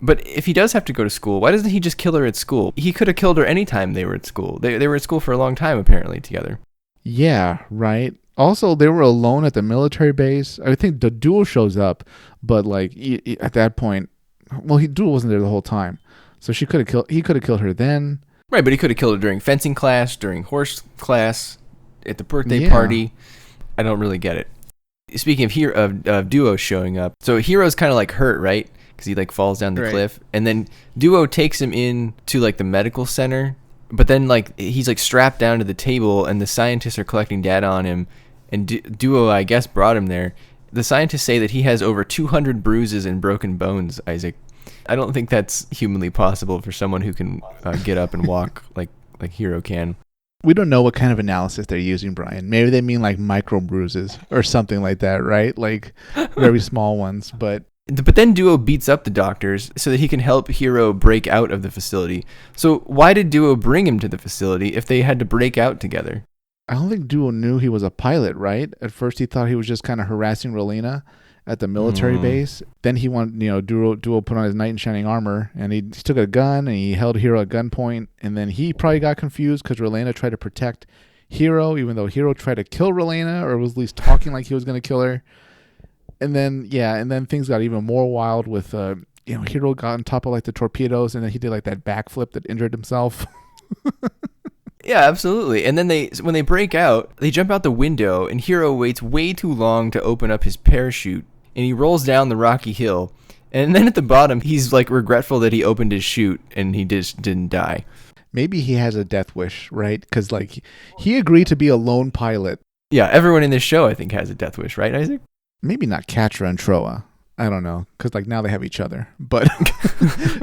But if he does have to go to school, why doesn't he just kill her at school? He could have killed her anytime they were at school. They were at school for a long time, apparently, together. Yeah, right. Also, they were alone at the military base. I think the duo shows up, but like at that point, well, duo wasn't there the whole time, so he could have killed her then. Right, but he could have killed her during fencing class, during horse class, at the birthday party. I don't really get it. Speaking of duo showing up, so Hero's kind of like hurt, right? Because he like falls down the cliff, and then Duo takes him in to like the medical center, but then like he's like strapped down to the table, and the scientists are collecting data on him, and Duo, I guess, brought him there. The scientists say that he has over 200 bruises and broken bones, Isaac. I don't think that's humanly possible for someone who can get up and walk like Hero can. We don't know what kind of analysis they're using, Brian. Maybe they mean like micro bruises or something like that, right? Like very small ones, But then Duo beats up the doctors so that he can help Hero break out of the facility. So why did Duo bring him to the facility if they had to break out together? I don't think Duo knew he was a pilot, right? At first he thought he was just kind of harassing Relina at the military base. Then he wanted, Duo put on his knight in shining armor, and he took a gun and he held Hero at gunpoint. And then he probably got confused because Relina tried to protect Hero, even though Hero tried to kill Relina, or was at least talking like he was going to kill her. And then things got even more wild with, Hero got on top of like the torpedoes, and then he did like that backflip that injured himself. Yeah, absolutely. And then when they break out, they jump out the window, and Hero waits way too long to open up his parachute, and he rolls down the rocky hill. And then at the bottom, he's like regretful that he opened his chute and he just didn't die. Maybe he has a death wish, right? Because like he agreed to be a lone pilot. Yeah, everyone in this show, I think, has a death wish, right, Isaac? Maybe not Quatre and Trowa. I don't know, because like now they have each other. But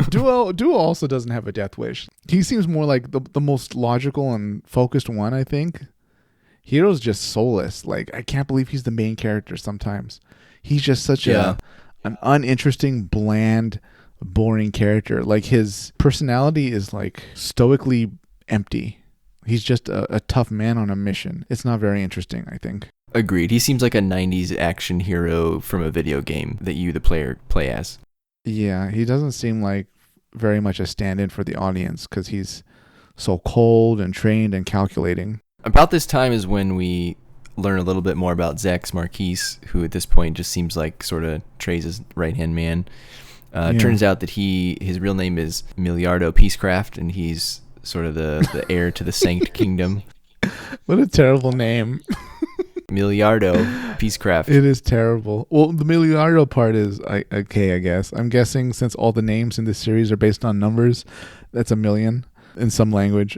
Duo also doesn't have a death wish. He seems more like the most logical and focused one, I think. Hero's just soulless. Like, I can't believe he's the main character sometimes. He's just such an uninteresting, bland, boring character. Like, his personality is like stoically empty. He's just a tough man on a mission. It's not very interesting, I think. Agreed. He seems like a 90s action hero from a video game that you, the player, play as. Yeah, he doesn't seem like very much a stand-in for the audience because he's so cold and trained and calculating. About this time is when we learn a little bit more about Zex Marquise, who at this point just seems like sort of Treize's right-hand man. It turns out that his real name is Miliardo Peacecraft, and he's sort of the heir to the Sanct Kingdom. What a terrible name. Miliardo Peacecraft. It is terrible. Well, the Miliardo part is okay, I guess. I'm guessing since all the names in this series are based on numbers, that's a million in some language.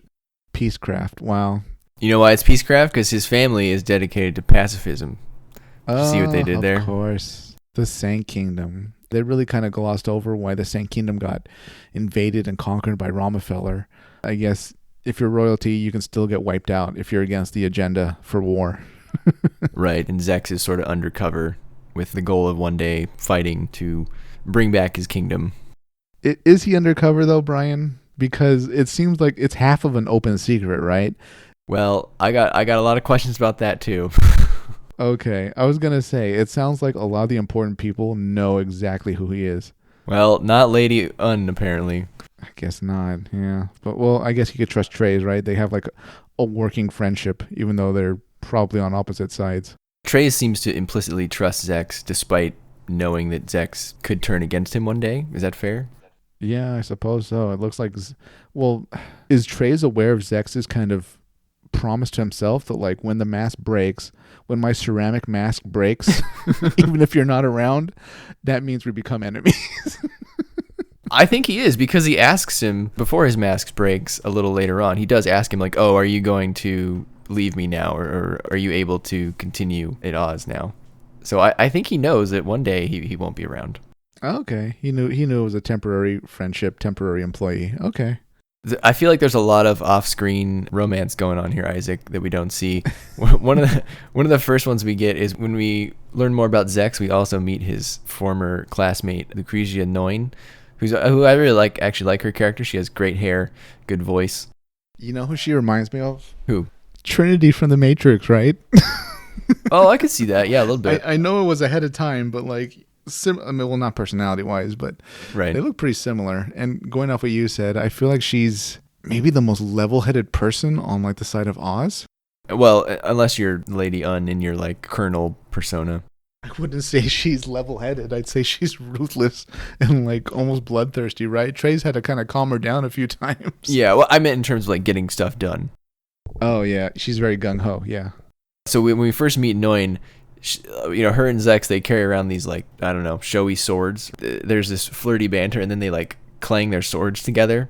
Peacecraft. Wow. You know why it's Peacecraft? Because his family is dedicated to pacifism. See what they did there? Of course. The Sanct Kingdom. They really kind of glossed over why the Sanct Kingdom got invaded and conquered by Romefeller. I guess if you're royalty, you can still get wiped out if you're against the agenda for war. Right, and Zex is sort of undercover with the goal of one day fighting to bring back his kingdom. Is he undercover though, Brian? Because it seems like it's half of an open secret, right? Well, I got a lot of questions about that too. Okay, I was going to say, it sounds like a lot of the important people know exactly who he is. Well, not Lady Un, apparently. I guess not, yeah. But, well, I guess you could trust Treize, right? They have, like, a working friendship, even though they're probably on opposite sides. Treize seems to implicitly trust Zex, despite knowing that Zex could turn against him one day. Is that fair? Yeah, I suppose so. It looks like... Well, is Treize aware of Zex's kind of promise to himself that, like, when the mask breaks, when my ceramic mask breaks, even if you're not around, that means we become enemies? I think he is, because he asks him before his mask breaks a little later on. He does ask him, like, oh, are you going to leave me now, or are you able to continue at Oz now? So I think he knows that one day he won't be around. Okay. He knew it was a temporary friendship, temporary employee. Okay. I feel like there's a lot of off-screen romance going on here, Isaac, that we don't see. One of the first ones we get is when we learn more about Zex. We also meet his former classmate, Lucrezia Noin, who I really like. Actually, like her character. She has great hair, good voice. You know who she reminds me of? Who? Trinity from The Matrix, right? Oh, I could see that. Yeah, a little bit. I know it was ahead of time, but like. I mean, well, not personality-wise, but right. They look pretty similar. And going off what you said, I feel like she's maybe the most level-headed person on like the side of Oz. Well, unless you're Lady Un in your like Colonel persona. I wouldn't say she's level-headed. I'd say she's ruthless and like almost bloodthirsty, right? Treize had to kind of calm her down a few times. Yeah, well, I meant in terms of like getting stuff done. Oh yeah, she's very gung-ho. Yeah. So when we first meet Noin, her and Zex, they carry around these, like, I don't know, showy swords. There's this flirty banter, and then they, like, clang their swords together.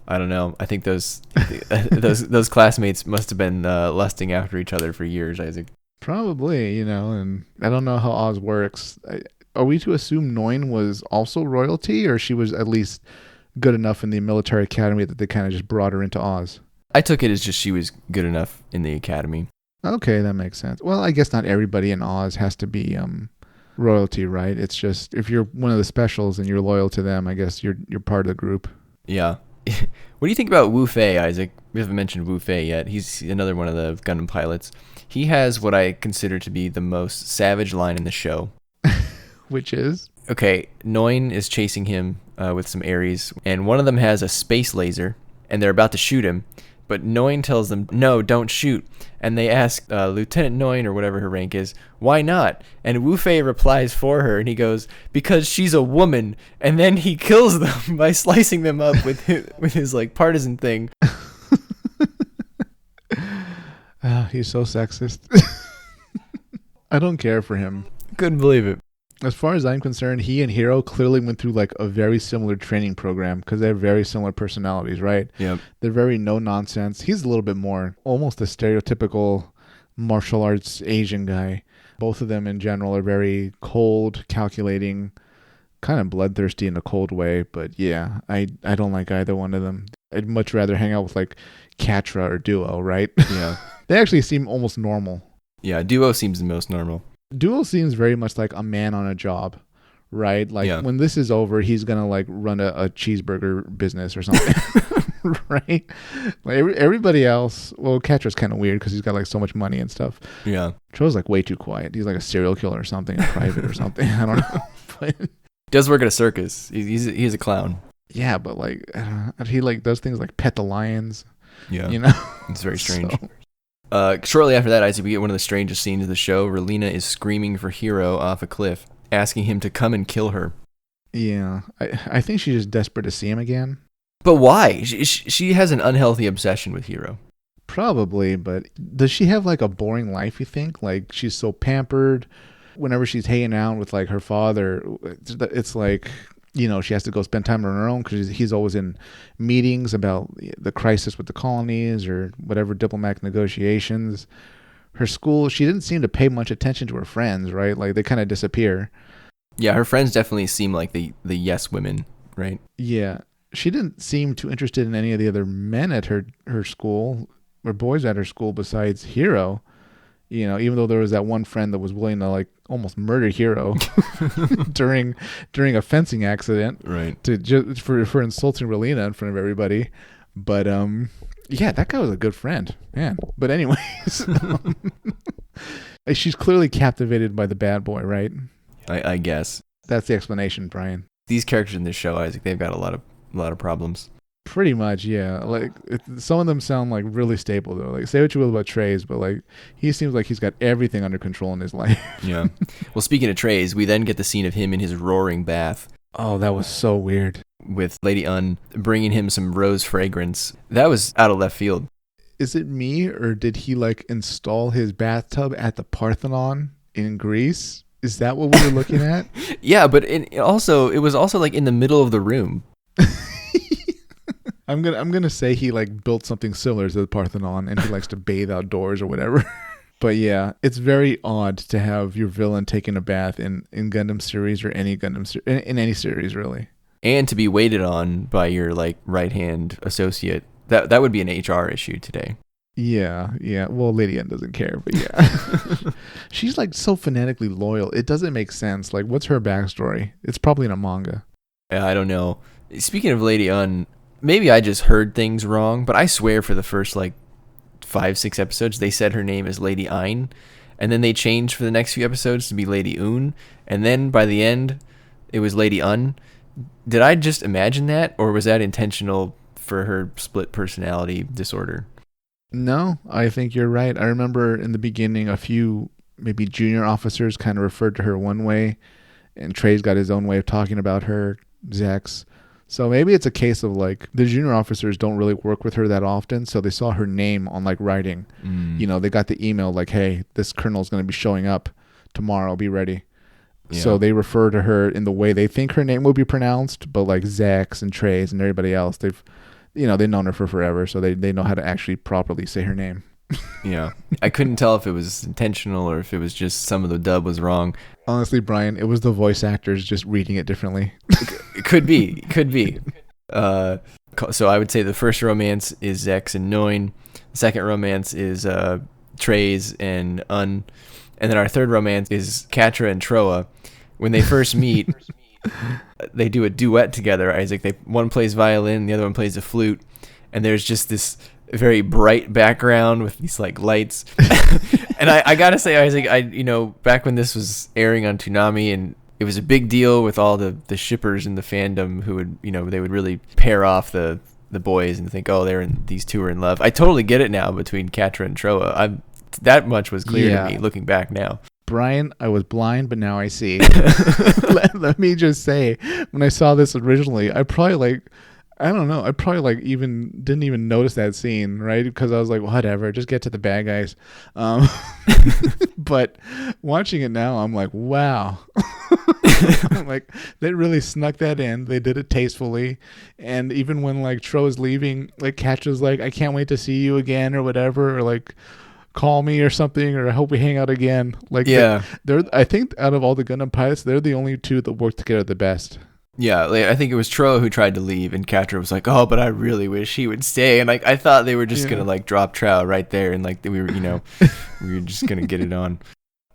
I don't know. I think those classmates must have been lusting after each other for years, Isaac. Probably, and I don't know how Oz works. Are we to assume Noin was also royalty, or she was at least good enough in the military academy that they kind of just brought her into Oz? I took it as just she was good enough in the academy. Okay, that makes sense. Well, I guess not everybody in Oz has to be royalty, right? It's just if you're one of the specials and you're loyal to them, I guess you're part of the group. Yeah. What do you think about Wu Fei, Isaac? We haven't mentioned Wu Fei yet. He's another one of the Gundam pilots. He has what I consider to be the most savage line in the show. Which is? Okay, Noin is chasing him with some Aries, and one of them has a space laser, and they're about to shoot him. But Noin tells them, no, don't shoot. And they ask Lieutenant Noin, or whatever her rank is, why not? And Wu Fei replies for her, and he goes, because she's a woman. And then he kills them by slicing them up with his like partisan thing. He's so sexist. I don't care for him. Couldn't believe it. As far as I'm concerned, he and Hiro clearly went through like a very similar training program because they have very similar personalities, right? Yeah. They're very no nonsense. He's a little bit more almost a stereotypical martial arts Asian guy. Both of them in general are very cold, calculating, kind of bloodthirsty in a cold way. But yeah, I don't like either one of them. I'd much rather hang out with like Quatre or Duo, right? Yeah. They actually seem almost normal. Yeah, Duo seems the most normal. Duo seems very much like a man on a job, right? Like when this is over, he's going to like run a cheeseburger business or something. right? Like everybody else, well, Catra's kind of weird because he's got like so much money and stuff. Yeah. Trowa's like way too quiet. He's like a serial killer or something, in private or something. I don't know. But Does work at a circus. He's a clown. yeah, but like he like does things like pet the lions. Yeah. You know, It's very strange. So, Shortly after that, Isaac, we get one of the strangest scenes of the show. Relina is screaming for Hiro off a cliff, asking him to come and kill her. yeah, I think she's just desperate to see him again. But why? She has an unhealthy obsession with Hiro. Probably, but does she have like a boring life, you think? Like she's so pampered. Whenever she's hanging out with like her father, it's like, you know, she has to go spend time on her own because he's always in meetings about the crisis with the colonies or whatever diplomatic negotiations. Her school, she didn't seem to pay much attention to her friends, right? Like they kind of disappear. Yeah, her friends definitely seem like the yes women, right? Yeah. She didn't seem too interested in any of the other men at her school or boys at her school besides Hiro. You know, even though there was that one friend that was willing to like almost murder Hiro during a fencing accident, Right. to just for insulting Relina in front of everybody. But yeah, that guy was a good friend, man. But anyways, she's clearly captivated by the bad boy, right? I guess. That's the explanation, Brian. These characters in this show, Isaac, they've got a lot of problems. Pretty much, yeah. Like some of them sound like really stable though. Like say what you will about Treize, but like he seems like he's got everything under control in his life. Yeah. Well, speaking of Treize, we then get the scene of him in his roaring bath Oh, that was so weird. with Lady Un bringing him some rose fragrance. That was out of left field. Is it me or did he like install his bathtub at the Parthenon in Greece? Is that what we were looking at? Yeah, but it was also like in the middle of the room. I'm gonna say he like built something similar to the Parthenon and he likes to bathe outdoors or whatever. But yeah, it's very odd to have your villain taking a bath in Gundam series or any in any series really. And to be waited on by your like right-hand associate. That would be an HR issue today. Yeah. Well, Lady N doesn't care, but yeah. She's like so fanatically loyal. It doesn't make sense. Like, what's her backstory? It's probably in a manga. I don't know. Speaking of Lady Un, maybe I just heard things wrong, but I swear for the first like 5-6 episodes, they said her name is Lady Ein, and then they changed for the next few episodes to be Lady Un, and then by the end, it was Lady Un. Did I just imagine that, or was that intentional for her split personality disorder? No, I think you're right. I remember in the beginning, a few maybe junior officers kind of referred to her one way, and Treize got his own way of talking about her, Zex. So maybe it's a case of like the junior officers don't really work with her that often, so they saw her name on like writing. You know, they got the email like, hey, this colonel's going to be showing up tomorrow, be ready. Yeah. So they refer to her in the way they think her name will be pronounced, but like Zex and Treize and everybody else, they've known her for forever, so they know how to actually properly say her name. Yeah. I couldn't tell if it was intentional or if it was just some of the dub was wrong. Honestly, Brian, it was the voice actors just reading it differently. It could be. So I would say the first romance is Zex and Noin. The second romance is Treize and Un. And then our third romance is Quatre and Trowa. When they first meet, they do a duet together, Isaac. One plays violin, the other one plays the flute. And there's just this very bright background with these like lights. And I gotta say, Isaac, back when this was airing on Toonami and it was a big deal with all the shippers in the fandom who would, they would really pair off the boys and think, oh, these two are in love. I totally get it now between Quatre and Trowa. That much was clear to me looking back now. Brian, I was blind, but now I see. Let me just say, when I saw this originally, I probably didn't even notice that scene, right? Because I was like, whatever, just get to the bad guys. But watching it now, I'm like, wow. I'm like, they really snuck that in. They did it tastefully. And even when like Tro's leaving, like Catra's like, I can't wait to see you again or whatever, or like call me or something, or I hope we hang out again. Like, yeah, they're I think out of all the Gundam pilots, they're the only two that work together the best. Yeah, like, I think it was Trowa who tried to leave, and Quatre was like, "Oh, but I really wish he would stay." And like, I thought they were just gonna like drop Trowa right there, and like we were, we were just gonna get it on.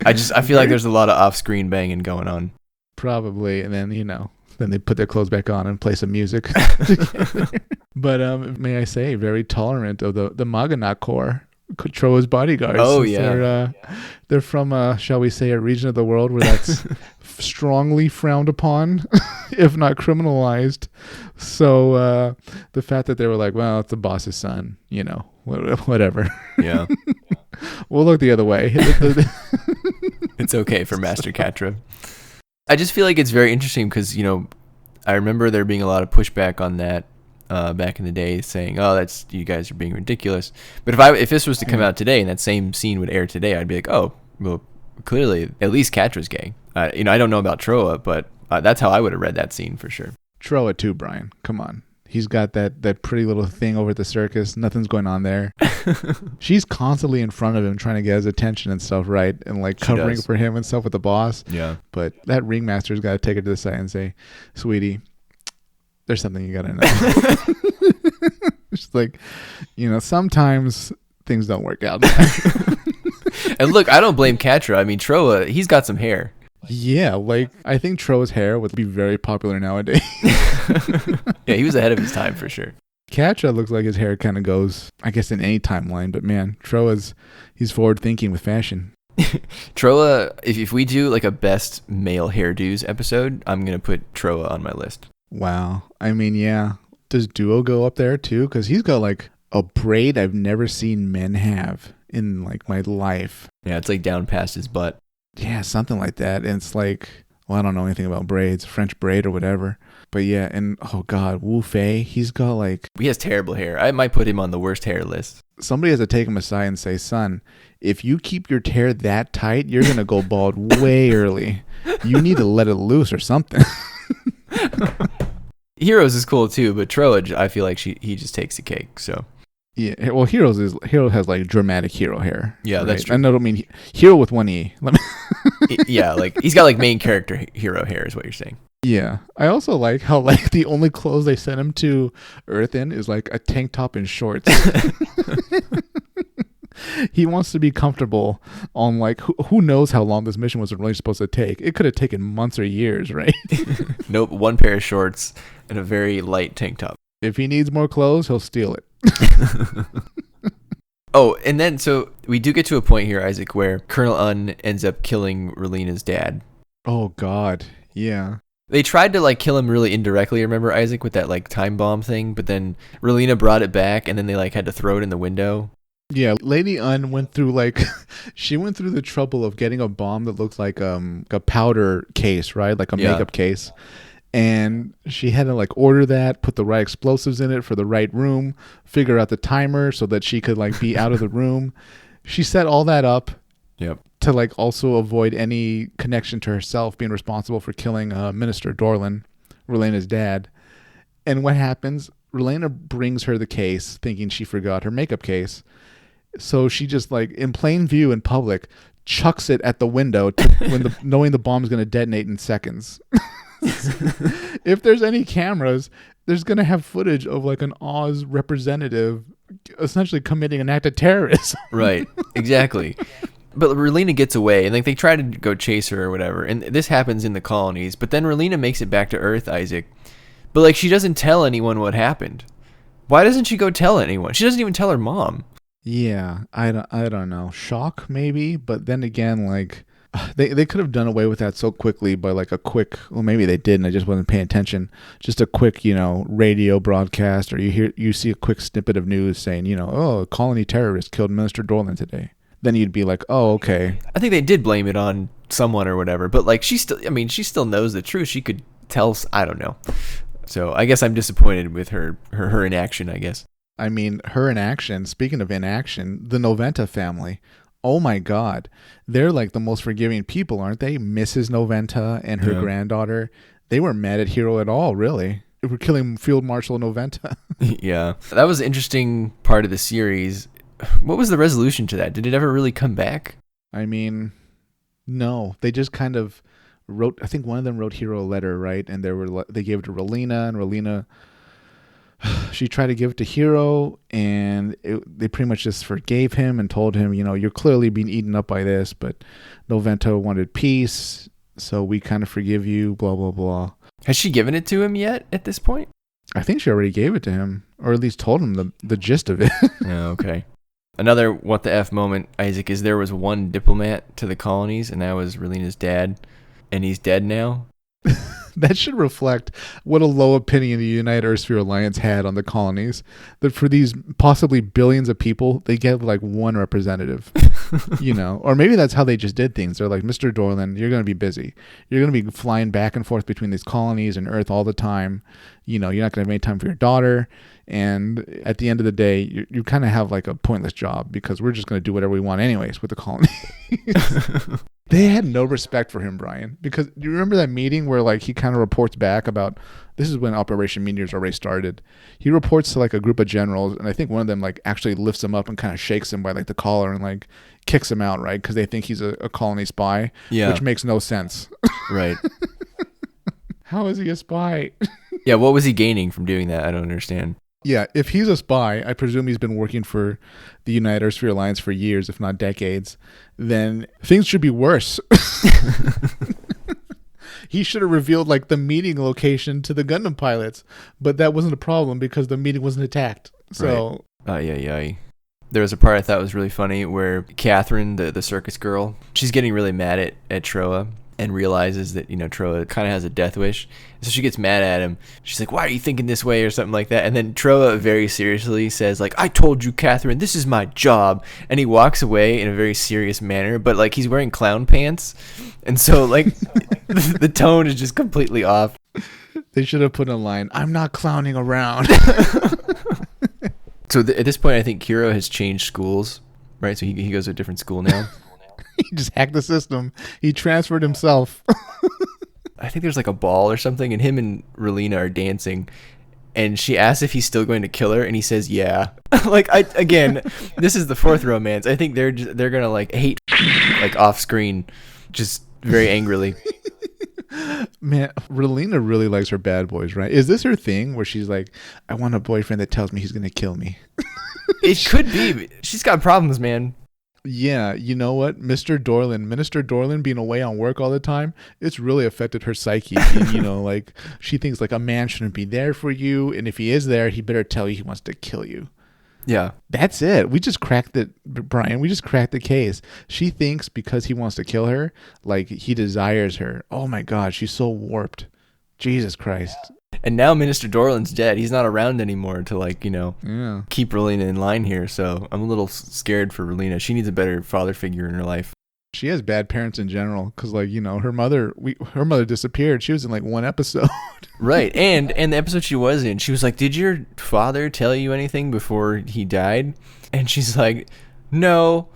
I feel like there's a lot of off-screen banging going on. Probably, and then Then they put their clothes back on and play some music. But may I say, very tolerant of the Maganat Corps, Trowa's bodyguards. Oh, yeah. They're from, shall we say, a region of the world where that's strongly frowned upon, if not criminalized. So the fact that they were like, well, it's the boss's son, whatever. Yeah. We'll look the other way. It's okay for Master Quatre. I just feel like it's very interesting because, I remember there being a lot of pushback on that back in the day, saying, "Oh, you guys are being ridiculous." But if this was to come out today and that same scene would air today, I'd be like, "Oh, well, clearly at least Quatre's gay." I don't know about Trowa, but that's how I would have read that scene for sure. Trowa too, Brian. Come on. He's got that pretty little thing over at the circus. Nothing's going on there. She's constantly in front of him trying to get his attention and stuff, right? And like covering for him and stuff with the boss. Yeah. But that ringmaster's got to take her to the side and say, "Sweetie, there's something you got to know." It's like, sometimes things don't work out. And look, I don't blame Quatre. I mean, Trowa, he's got some hair. Yeah, like I think Trowa's hair would be very popular nowadays. Yeah, he was ahead of his time for sure. Quatre looks like his hair kind of goes, I guess, in any timeline. But man, he's forward thinking with fashion. Trowa, if we do like a best male hairdos episode, I'm going to put Trowa on my list. Wow. I mean, yeah. Does Duo go up there too? Because he's got like a braid I've never seen men have in like my life. Yeah, it's like down past his butt. Yeah, something like that. And it's like, well, I don't know anything about braids, French braid or whatever. But yeah, and oh God, Wu Fei, he's got like... He has terrible hair. I might put him on the worst hair list. Somebody has to take him aside and say, "Son, if you keep your hair that tight, you're going to go bald way early. You need to let it loose or something." Heroes is cool too, but Trowa, I feel like he just takes the cake, so... Yeah, well, Hero has like dramatic hero hair. Yeah, right? that's true. I don't mean Hero with one E. Yeah, like he's got like main character hero hair is what you're saying. Yeah, I also like how like the only clothes they sent him to Earth in is like a tank top and shorts. He wants to be comfortable on like who knows how long this mission was really supposed to take. It could have taken months or years, right? Nope, one pair of shorts and a very light tank top. If he needs more clothes, he'll steal it. Oh, and then so we do get to a point here, Isaac, where Colonel Un ends up killing Relina's dad. Oh God, yeah. They tried to like kill him really indirectly, remember, Isaac, with that like time bomb thing, but then Relina brought it back and then they like had to throw it in the window. Yeah, Lady Un went through she went through the trouble of getting a bomb that looked like a powder case, right? Like a makeup case. And she had to like order that, put the right explosives in it for the right room, figure out the timer so that she could like be out of the room. She set all that up to like also avoid any connection to herself being responsible for killing Minister Dorlin, Relina's dad. And what happens? Relina brings her the case thinking she forgot her makeup case. So she just like in plain view in public chucks it at the window knowing the bomb's going to detonate in seconds. If there's any cameras, there's going to have footage of like an Oz representative essentially committing an act of terrorism. Right, exactly. But Relina gets away, and like they try to go chase her or whatever, and this happens in the colonies. But then Relina makes it back to Earth, Isaac. But like she doesn't tell anyone what happened. Why doesn't she go tell anyone? She doesn't even tell her mom. Yeah, I don't know. Shock maybe, but then again, like they could have done away with that so quickly by like a quick, well maybe they did and I just wasn't paying attention. Just a quick, radio broadcast, or you see a quick snippet of news saying, oh, a colony terrorist killed Minister Dorlin today. Then you'd be like, oh, okay. I think they did blame it on someone or whatever, but like she still knows the truth. She could tell, I don't know. So I guess I'm disappointed with her inaction, I guess. I mean, her inaction, speaking of inaction, the Noventa family, oh my God, they're like the most forgiving people, aren't they? Mrs. Noventa and her granddaughter, they weren't mad at Hero at all, really. They were killing Field Marshal Noventa. Yeah, that was an interesting part of the series. What was the resolution to that? Did it ever really come back? I mean, no. They just kind of wrote, I think one of them wrote Hero a letter, right? And they gave it to Relina, and Relina, she tried to give it to Hero, and they pretty much just forgave him and told him, you're clearly being eaten up by this, but Noventa wanted peace. so we kind of forgive you, blah, blah, blah. Has she given it to him yet at this point? I think she already gave it to him, or at least told him the gist of it. Oh, okay. Another what the F moment, Isaac, is there was one diplomat to the colonies, and that was Relina's dad, and he's dead now. That should reflect what a low opinion the United Earthsphere Alliance had on the colonies. That for these possibly billions of people, they get like one representative, or maybe that's how they just did things. They're like, Mr. Dorland, you're going to be busy. You're going to be flying back and forth between these colonies and Earth all the time. You're not going to have any time for your daughter. And at the end of the day, you kind of have like a pointless job because we're just going to do whatever we want anyways with the colonies. They had no respect for him, Brian, because do you remember that meeting where like he kind of reports back about, this is when Operation Meteor's already started. He reports to like a group of generals, and I think one of them like actually lifts him up and kind of shakes him by like the collar and like kicks him out, right? Because they think he's a colony spy, which makes no sense. Right. How is he a spy? Yeah, what was he gaining from doing that? I don't understand. Yeah, if he's a spy, I presume he's been working for the United Earthsphere Alliance for years, if not decades, then things should be worse. He should have revealed like the meeting location to the Gundam pilots, but that wasn't a problem because the meeting wasn't attacked. So, right. There was a part I thought was really funny where Catherine, the circus girl, she's getting really mad at Trowa and realizes that, Trowa kind of has a death wish. So she gets mad at him. She's like, why are you thinking this way or something like that? And then Trowa very seriously says, like, I told you, Catherine, this is my job. And he walks away in a very serious manner, but like he's wearing clown pants. And so like the tone is just completely off. They should have put in a line, I'm not clowning around. So at this point, I think Kiro has changed schools, right? So he goes to a different school now. He just hacked the system. He transferred himself. I think there's like a ball or something, and him and Relina are dancing. And she asks if he's still going to kill her, and he says, "Yeah." This is the fourth romance. I think they're gonna like hate like off screen, just very angrily. Man, Relina really likes her bad boys, right? Is this her thing where she's like, I want a boyfriend that tells me he's gonna kill me? It could be. She's got problems, man. Yeah, you know what? Minister Dorland being away on work all the time, it's really affected her psyche. And, like she thinks like a man shouldn't be there for you. And if he is there, he better tell you he wants to kill you. Yeah. That's it. We just cracked it, Brian. We just cracked the case. She thinks because he wants to kill her, like he desires her. Oh my God, she's so warped. Jesus Christ. And now Minister Dorland's dead. He's not around anymore to keep Relina in line here. So I'm a little scared for Relina. She needs a better father figure in her life. She has bad parents in general because her mother disappeared. She was in like one episode. Right. And the episode she was in, she was like, did your father tell you anything before he died? And she's like, no.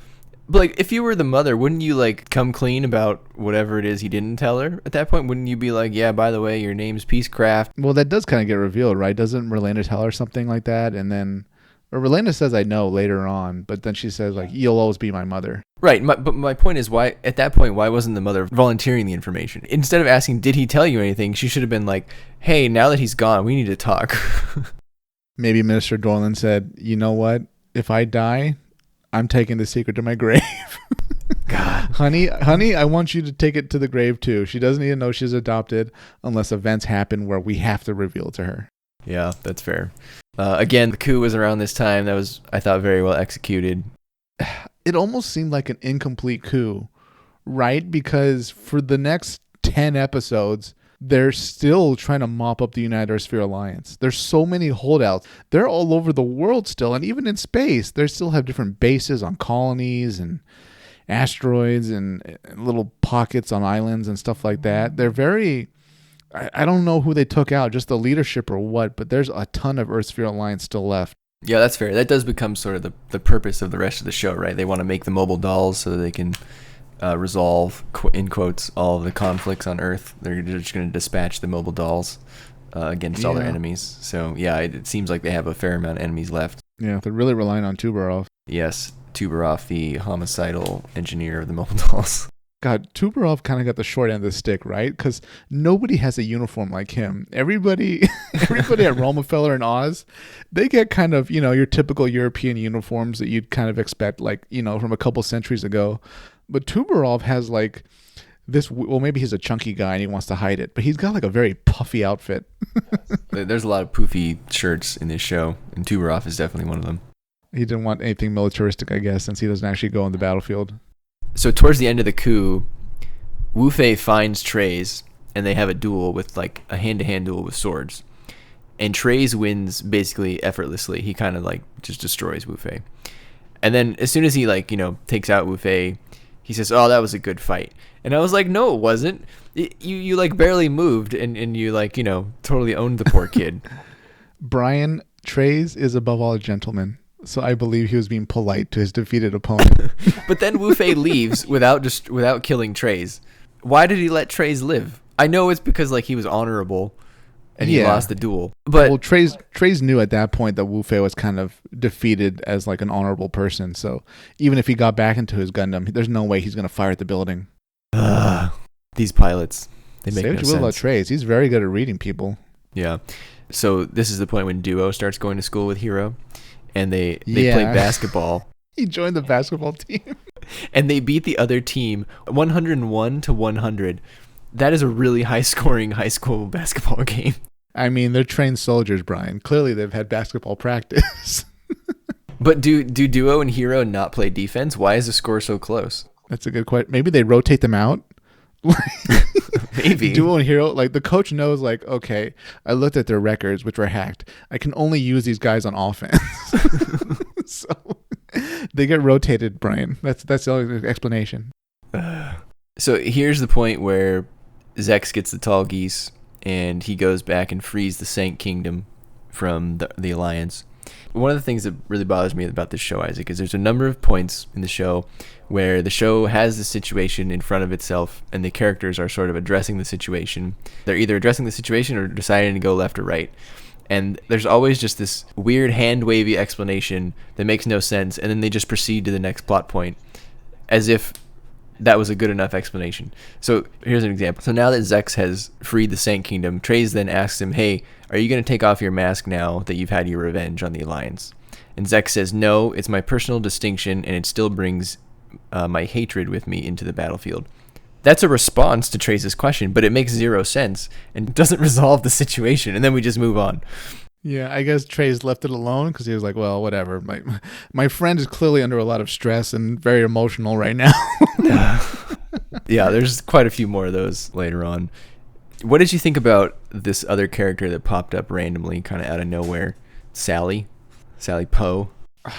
But like, if you were the mother, wouldn't you like come clean about whatever it is he didn't tell her at that point? Wouldn't you be like, yeah, by the way, your name's Peacecraft? Well, that does kind of get revealed, right? Doesn't Relena tell her something like that? And then, or Relena says, I know later on, but then she says like, you'll always be my mother. Right. But my point is, why at that point, why wasn't the mother volunteering the information? Instead of asking, did he tell you anything? She should have been like, hey, now that he's gone, we need to talk. Maybe Minister Dorland said, you know what? If I die, I'm taking the secret to my grave. God. Honey, I want you to take it to the grave too. She doesn't even know she's adopted unless events happen where we have to reveal it to her. Yeah, that's fair. Again, the coup was around this time. That was, I thought, very well executed. It almost seemed like an incomplete coup, right? Because for the next 10 episodes, they're still trying to mop up the United Earthsphere Alliance. There's so many holdouts. They're all over the world still, and even in space, they still have different bases on colonies and asteroids and little pockets on islands and stuff like that. They're very... I don't know who they took out, just the leadership or what, but there's a ton of Earthsphere Alliance still left. Yeah, that's fair. That does become sort of the purpose of the rest of the show, right? They want to make the mobile dolls so that they can resolve, in quotes, all of the conflicts on Earth. They're just going to dispatch the mobile dolls against all their enemies. So, yeah, it seems like they have a fair amount of enemies left. Yeah, they're really relying on Tubarov. Yes, Tubarov, the homicidal engineer of the mobile dolls. God, Tubarov kind of got the short end of the stick, right? Because nobody has a uniform like him. Everybody at Romefeller and Oz, they get kind of, your typical European uniforms that you'd kind of expect, like, from a couple centuries ago. But Tubarov has, like, Maybe he's a chunky guy and he wants to hide it, but he's got like a very puffy outfit. There's a lot of poofy shirts in this show, and Tubarov is definitely one of them. He didn't want anything militaristic, I guess, since he doesn't actually go on the battlefield. So towards the end of the coup, Wu Fei finds Treize, and they have a duel with like a hand-to-hand duel with swords. And Treize wins basically effortlessly. He kind of like just destroys Wu Fei. And then as soon as he like, takes out Wu Fei, he says, "Oh, that was a good fight." And I was like, "No, it wasn't. You like barely moved and you like, totally owned the poor kid." Brian, Treize is above all a gentleman. So I believe he was being polite to his defeated opponent. But then Wu Fei leaves without killing Treize. Why did he let Treize live? I know it's because like he was honorable and he lost the duel. But Treize knew at that point that Wu Fei was kind of defeated as like an honorable person. So even if he got back into his Gundam, there's no way he's going to fire at the building. These pilots, they make Say no what you sense. will about Treize. He's very good at reading people. Yeah. So this is the point when Duo starts going to school with Hero, and they play basketball. He joined the basketball team. And they beat the other team 101 to 100. That is a really high-scoring high school basketball game. I mean, they're trained soldiers, Brian. Clearly, they've had basketball practice. But do Duo and Hero not play defense? Why is the score so close? That's a good question. Maybe they rotate them out. Maybe. Duo and Hero, like the coach knows, like, okay, I looked at their records, which were hacked. I can only use these guys on offense. So they get rotated, Brian. That's the only explanation. So here's the point where Zex gets the tall geese, and he goes back and frees the Sank Kingdom from the Alliance. One of the things that really bothers me about this show, Isaac, is there's a number of points in the show where the show has the situation in front of itself, and the characters are sort of addressing the situation. They're either addressing the situation or deciding to go left or right. And there's always just this weird hand-wavy explanation that makes no sense, and then they just proceed to the next plot point as if that was a good enough explanation. So here's an example. So now that Zex has freed the Sank Kingdom, Treize then asks him, "Hey, are you going to take off your mask now that you've had your revenge on the Alliance?" And Zex says, "No, it's my personal distinction, and it still brings my hatred with me into the battlefield." That's a response to Treize's question, but it makes zero sense and doesn't resolve the situation, and then we just move on. Yeah, I guess Treize left it alone because he was like, well, whatever. My friend is clearly under a lot of stress and very emotional right now. Yeah, there's quite a few more of those later on. What did you think about this other character that popped up randomly, kind of out of nowhere? Sally Poe.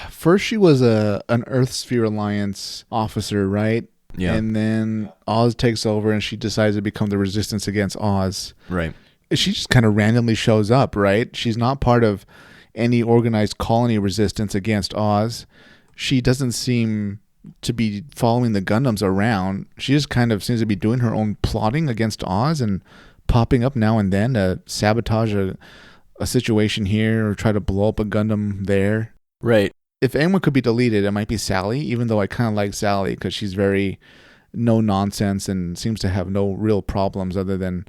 First, she was an Earth Sphere Alliance officer, right? Yeah. And then Oz takes over and she decides to become the resistance against Oz. Right. She just kind of randomly shows up, right? She's not part of any organized colony resistance against Oz. She doesn't seem to be following the Gundams around. She just kind of seems to be doing her own plotting against Oz and popping up now and then to sabotage a situation here or try to blow up a Gundam there. Right. If anyone could be deleted, it might be Sally, even though I kind of like Sally because she's very no nonsense and seems to have no real problems other than,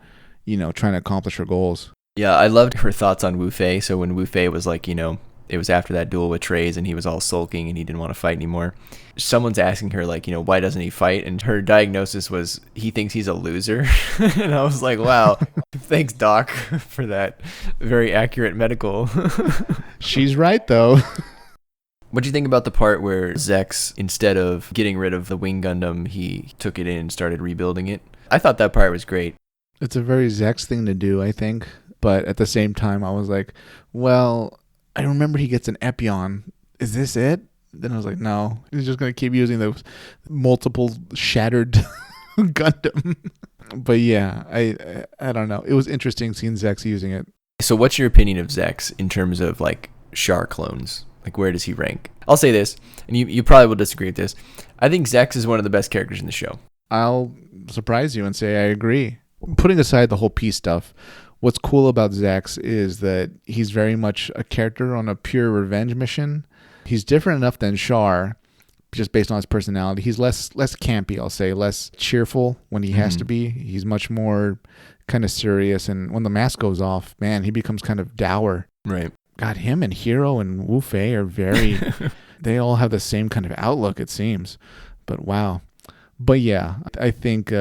trying to accomplish her goals. Yeah, I loved her thoughts on Wu Fei. So when Wu Fei was like, it was after that duel with Treize and he was all sulking and he didn't want to fight anymore. Someone's asking her like, why doesn't he fight? And her diagnosis was he thinks he's a loser. And I was like, wow, thanks, Doc, for that very accurate medical. She's right, though. What do you think about the part where Zex, instead of getting rid of the Wing Gundam, he took it in and started rebuilding it? I thought that part was great. It's a very Zex thing to do, I think. But at the same time, I was like, well, I remember he gets an Epion. Is this it? Then I was like, no. He's just going to keep using those multiple shattered Gundam. But yeah, I don't know. It was interesting seeing Zex using it. So what's your opinion of Zex in terms of like Char clones? Like, where does he rank? I'll say this, and you probably will disagree with this. I think Zex is one of the best characters in the show. I'll surprise you and say I agree. Putting aside the whole peace stuff, what's cool about Zex is that he's very much a character on a pure revenge mission. He's different enough than Char, just based on his personality. He's less campy, I'll say, less cheerful when he has to be. He's much more kind of serious, and when the mask goes off, man, he becomes kind of dour. Right. God, him and Hero and Wu Fei are very... they all have the same kind of outlook, it seems. But wow. But yeah, I think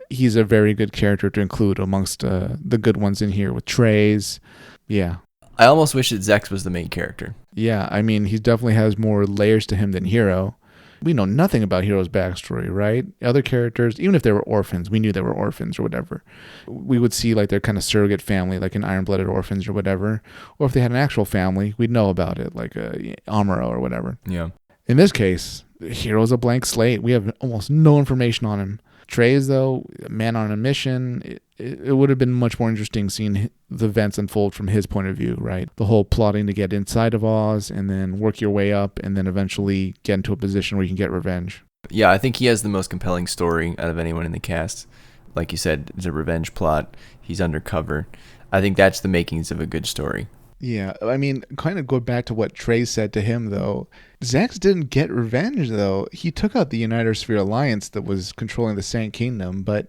he's a very good character to include amongst the good ones in here with Treize. Yeah. I almost wish that Zex was the main character. Yeah, I mean, he definitely has more layers to him than Hero. We know nothing about Hero's backstory, right? Other characters, even if they were orphans, we knew they were orphans or whatever. We would see like their kind of surrogate family, like in Iron-Blooded Orphans or whatever. Or if they had an actual family, we'd know about it, like Amuro or whatever. Yeah. In this case, Hero's a blank slate. We have almost no information on him. Treize, though, a man on a mission, it would have been much more interesting seeing the events unfold from his point of view, right? The whole plotting to get inside of Oz and then work your way up and then eventually get into a position where you can get revenge. Yeah, I think he has the most compelling story out of anyone in the cast. Like you said, it's a revenge plot. He's undercover. I think that's the makings of a good story. Yeah, I mean, kind of go back to what Treize said to him, though. Zex didn't get revenge, though. He took out the United Sphere Alliance that was controlling the Sand Kingdom, but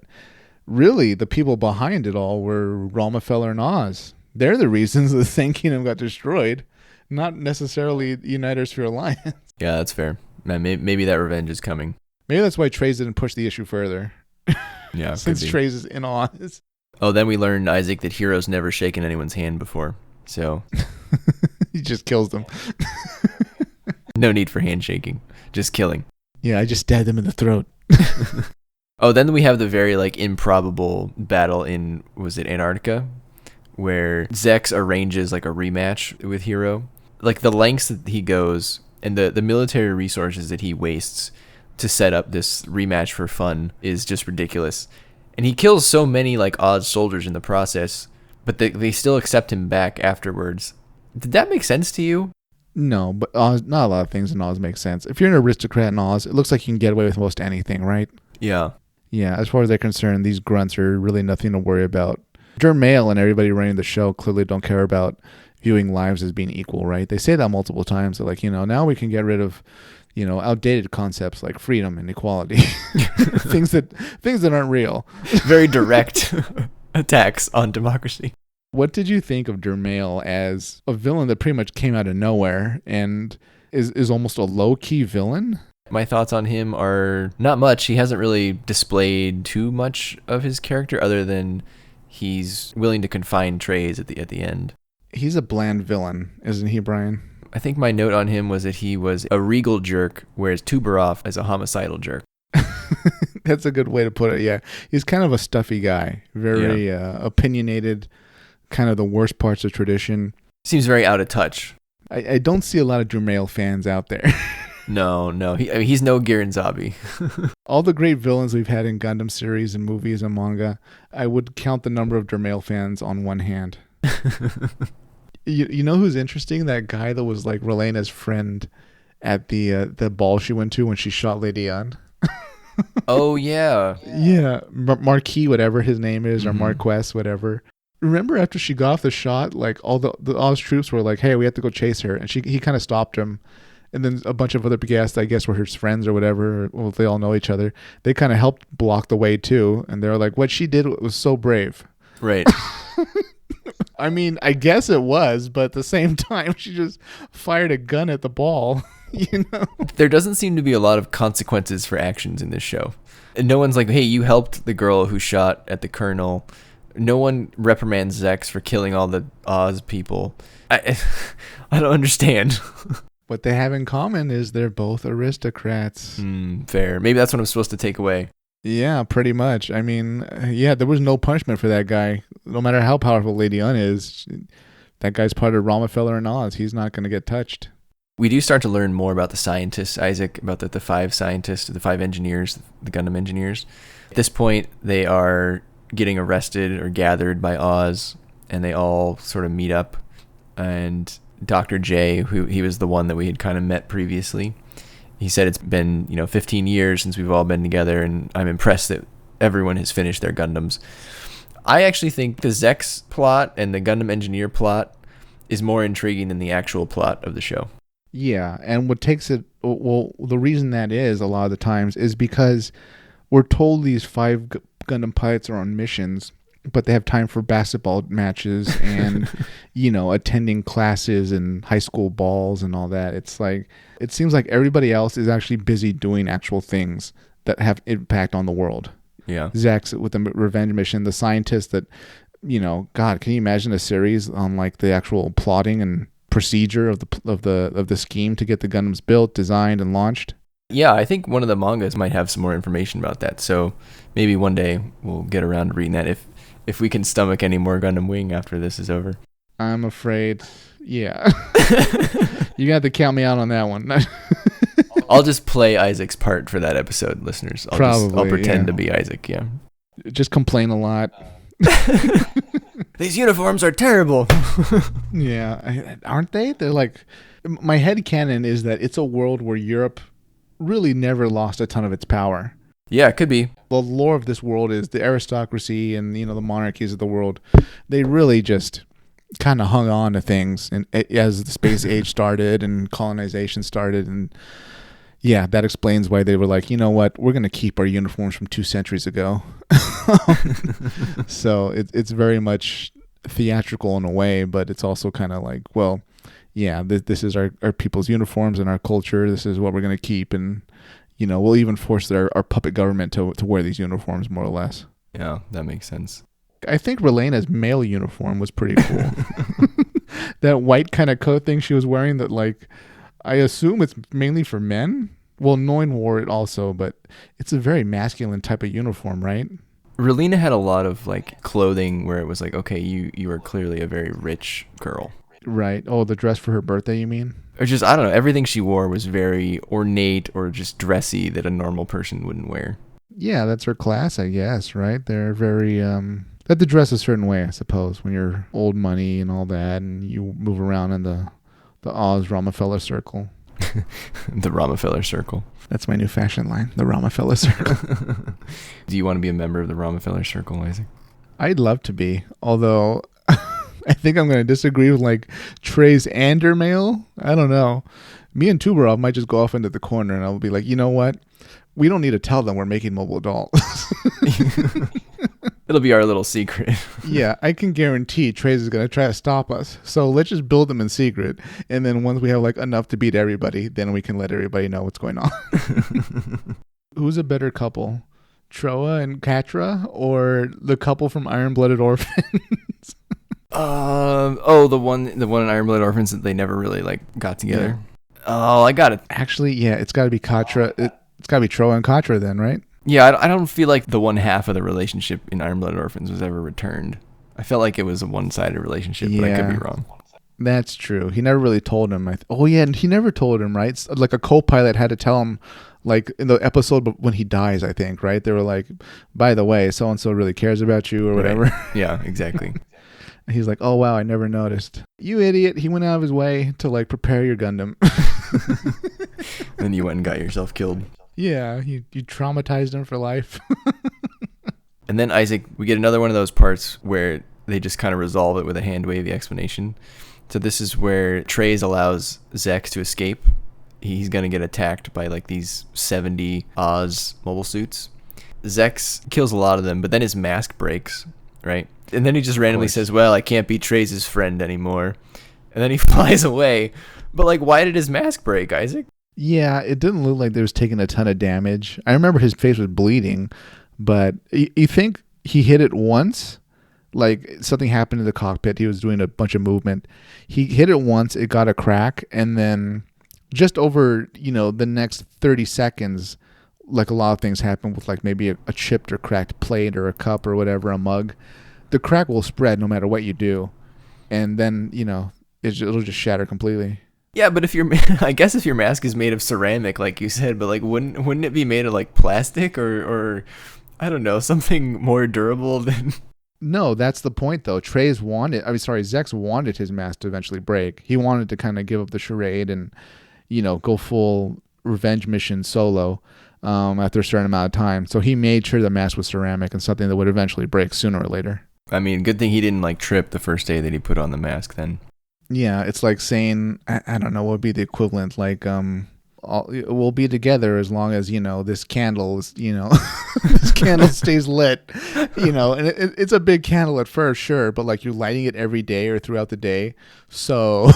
really, the people behind it all were Romefeller and Oz. They're the reasons the Sand Kingdom got destroyed, not necessarily the United Sphere Alliance. Yeah, that's fair. Man, maybe that revenge is coming. Maybe that's why Treize didn't push the issue further. Yeah, since Treize is in Oz. Oh, then we learned, Isaac, that Hero's never shaken anyone's hand before. So he just kills them. No need for handshaking. Just killing. Yeah, I just stabbed him in the throat. Oh, then we have the very improbable battle in, was it Antarctica? Where Zex arranges a rematch with Hero. The lengths that he goes and the military resources that he wastes to set up this rematch for fun is just ridiculous. And he kills so many Oz soldiers in the process, but they still accept him back afterwards. Did that make sense to you? No, but Oz, not a lot of things in Oz make sense. If you're an aristocrat in Oz, it looks like you can get away with most anything, right? Yeah. Yeah, as far as they're concerned, these grunts are really nothing to worry about. Jermail and everybody running the show clearly don't care about viewing lives as being equal, right? They say that multiple times. They're now we can get rid of, outdated concepts like freedom and equality. things that aren't real. Very direct attacks on democracy. What did you think of Jermail as a villain that pretty much came out of nowhere and is almost a low-key villain? My thoughts on him are not much. He hasn't really displayed too much of his character other than he's willing to confine Treize at the end. He's a bland villain, isn't he, Brian? I think my note on him was that he was a regal jerk, whereas Tubarov is a homicidal jerk. That's a good way to put it, yeah. He's kind of a stuffy guy, very opinionated, kind of the worst parts of tradition. Seems very out of touch. I don't see a lot of Jermail fans out there. No. He's no Giranzabi. All the great villains we've had in Gundam series and movies and manga, I would count the number of Jermail fans on one hand. You know who's interesting? That guy that was Relena's friend at the ball she went to when she shot Lady Anne. Oh, yeah. Yeah, Marquis, whatever his name is, or Marquess, whatever. Remember after she got off the shot, all the Oz troops were like, hey, we have to go chase her. And he kind of stopped him. And then a bunch of other guests, I guess, were his friends or whatever. Well, they all know each other. They kind of helped block the way, too. And they were like, what she did was so brave. Right. I mean, I guess it was, but at the same time, she just fired a gun at the ball, There doesn't seem to be a lot of consequences for actions in this show. And no one's like, hey, you helped the girl who shot at the colonel. No one reprimands Zex for killing all the Oz people. I don't understand. What they have in common is they're both aristocrats. Fair. Maybe that's what I'm supposed to take away. Yeah, pretty much. I mean, yeah, there was no punishment for that guy. No matter how powerful Lady Anne is, that guy's part of Romefeller and Oz. He's not going to get touched. We do start to learn more about the scientists, Isaac, about the 5 scientists, the 5 engineers, the Gundam engineers. At this point, they are getting arrested or gathered by Oz, and they all sort of meet up. And Dr. J, he was the one that we had kind of met previously. He said it's been, 15 years since we've all been together, and I'm impressed that everyone has finished their Gundams. I actually think the Zex plot and the Gundam engineer plot is more intriguing than the actual plot of the show. Yeah, and what takes it, well, the reason that is a lot of the times is because we're told these 5 Gundam pilots are on missions, but they have time for basketball matches and, attending classes and high school balls and all that. It's it seems like everybody else is actually busy doing actual things that have impact on the world. Yeah. Zechs with the revenge mission, the scientists that, God, can you imagine a series on like the actual plotting and procedure of the scheme to get the Gundams built, designed, and launched? Yeah, I think one of the mangas might have some more information about that. So maybe one day we'll get around to reading that if we can stomach any more Gundam Wing after this is over. I'm afraid, yeah. You got to count me out on that one. I'll just play Isaac's part for that episode, listeners. I'll pretend to be Isaac, yeah. Just complain a lot. These uniforms are terrible. Yeah, aren't they? They're like, my headcanon is that it's a world where Europe really never lost a ton of its power. Yeah, it could be. The lore of this world is the aristocracy and the monarchies of the world. They really just kind of hung on to things, and as the space age started and colonization started, and yeah, that explains why they were like, you know what, we're going to keep our uniforms from 2 centuries ago. So it's very much theatrical in a way, but it's also kind of like, well, yeah, this is our people's uniforms and our culture. This is what we're going to keep, and we'll even force our puppet government to wear these uniforms, more or less. Yeah, that makes sense. I think Relena's male uniform was pretty cool. That white kind of coat thing she was wearing that, like, I assume it's mainly for men. Well, Noin wore it also, but it's a very masculine type of uniform, right? Relena had a lot of like clothing where it was like, okay, you are clearly a very rich girl. Right. Oh, the dress for her birthday, you mean? Or just, I don't know, everything she wore was very ornate or just dressy that a normal person wouldn't wear. Yeah, that's her class, I guess, right? They're very, they have to dress a certain way, I suppose, when you're old money and all that, and you move around in the Oz Romefeller Circle. The Romefeller Circle. That's my new fashion line, the Romefeller Circle. Do you want to be a member of the Romefeller Circle, Isaac? I'd love to be, although I think I'm going to disagree with like Treize and Dermail. I don't know. Me and Tubarov might just go off into the corner and I'll be like, you know what? We don't need to tell them we're making mobile dolls. It'll be our little secret. Yeah, I can guarantee Treize is going to try to stop us. So let's just build them in secret. And then once we have like enough to beat everybody, then we can let everybody know what's going on. Who's a better couple? Trowa and Quatre, or the couple from Iron Blooded Orphans? The one in Iron Blooded Orphans that they never really like got together. Yeah. Oh, I got it. Actually, yeah, it's got to be Quatre. It's got to be Trowa and Quatre then, right? Yeah, I don't feel like the one half of the relationship in Iron Blooded Orphans was ever returned. I felt like it was a one-sided relationship, but I could be wrong. That's true. He never really told him. And he never told him, right? Like a co-pilot had to tell him, like in the episode when he dies, I think, right? They were like, by the way, so-and-so really cares about you or whatever. Right. Yeah, exactly. He's like, oh, wow, I never noticed. You idiot. He went out of his way to like prepare your Gundam. Then you went and got yourself killed. Yeah, you traumatized him for life. And then, Isaac, we get another one of those parts where they just kind of resolve it with a hand-wavy explanation. So this is where Treize allows Zechs to escape. He's going to get attacked by like these 70 Oz mobile suits. Zechs kills a lot of them, but then his mask breaks, right? And then he just randomly says, well, I can't be Treize's friend anymore. And then he flies away. But like, why did his mask break, Isaac? Yeah, it didn't look like they was taking a ton of damage. I remember his face was bleeding, but you think he hit it once? Like something happened in the cockpit. He was doing a bunch of movement. He hit it once, it got a crack, and then just over, the next 30 seconds, like a lot of things happen with like maybe a chipped or cracked plate or a cup or whatever, a mug. The crack will spread no matter what you do. And then, it'll just shatter completely. Yeah, but if I guess if your mask is made of ceramic, like you said, but like wouldn't it be made of like plastic or I don't know, something more durable than? No, that's the point though. Zechs wanted his mask to eventually break. He wanted to kind of give up the charade and, go full revenge mission solo after a certain amount of time. So he made sure the mask was ceramic and something that would eventually break sooner or later. I mean, good thing he didn't like trip the first day that he put on the mask then. Yeah, it's like saying, I don't know what would be the equivalent, like, we'll be together as long as, this candle is, this candle stays lit, and it's a big candle at first, sure, but like you're lighting it every day or throughout the day. So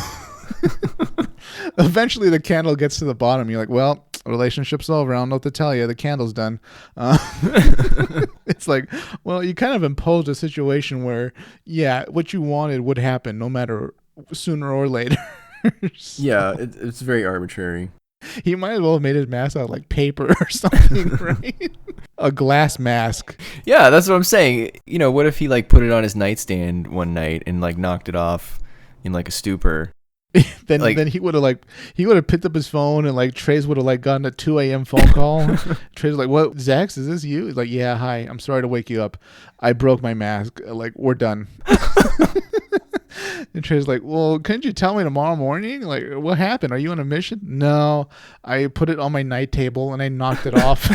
eventually the candle gets to the bottom. You're like, well, relationship's over. I don't know what to tell you. The candle's done. It's like, well, you kind of imposed a situation where, yeah, what you wanted would happen no matter sooner or later. So, Yeah, it's very arbitrary. he might as well have made his mask out of like paper or something, right? A glass mask. Yeah, that's what I'm saying. You know, what if he like put it on his nightstand one night and like knocked it off in like a stupor? Then he would have picked up his phone and like Treize would have like gotten a 2 a.m. phone call. Treize was like, "What, Zax? Is this you?" He's like, "Yeah, hi. I'm sorry to wake you up. I broke my mask. Like, we're done." And Trey's like, "Well, couldn't you tell me tomorrow morning? Like, what happened? Are you on a mission?" "No, I put it on my night table and I knocked it off."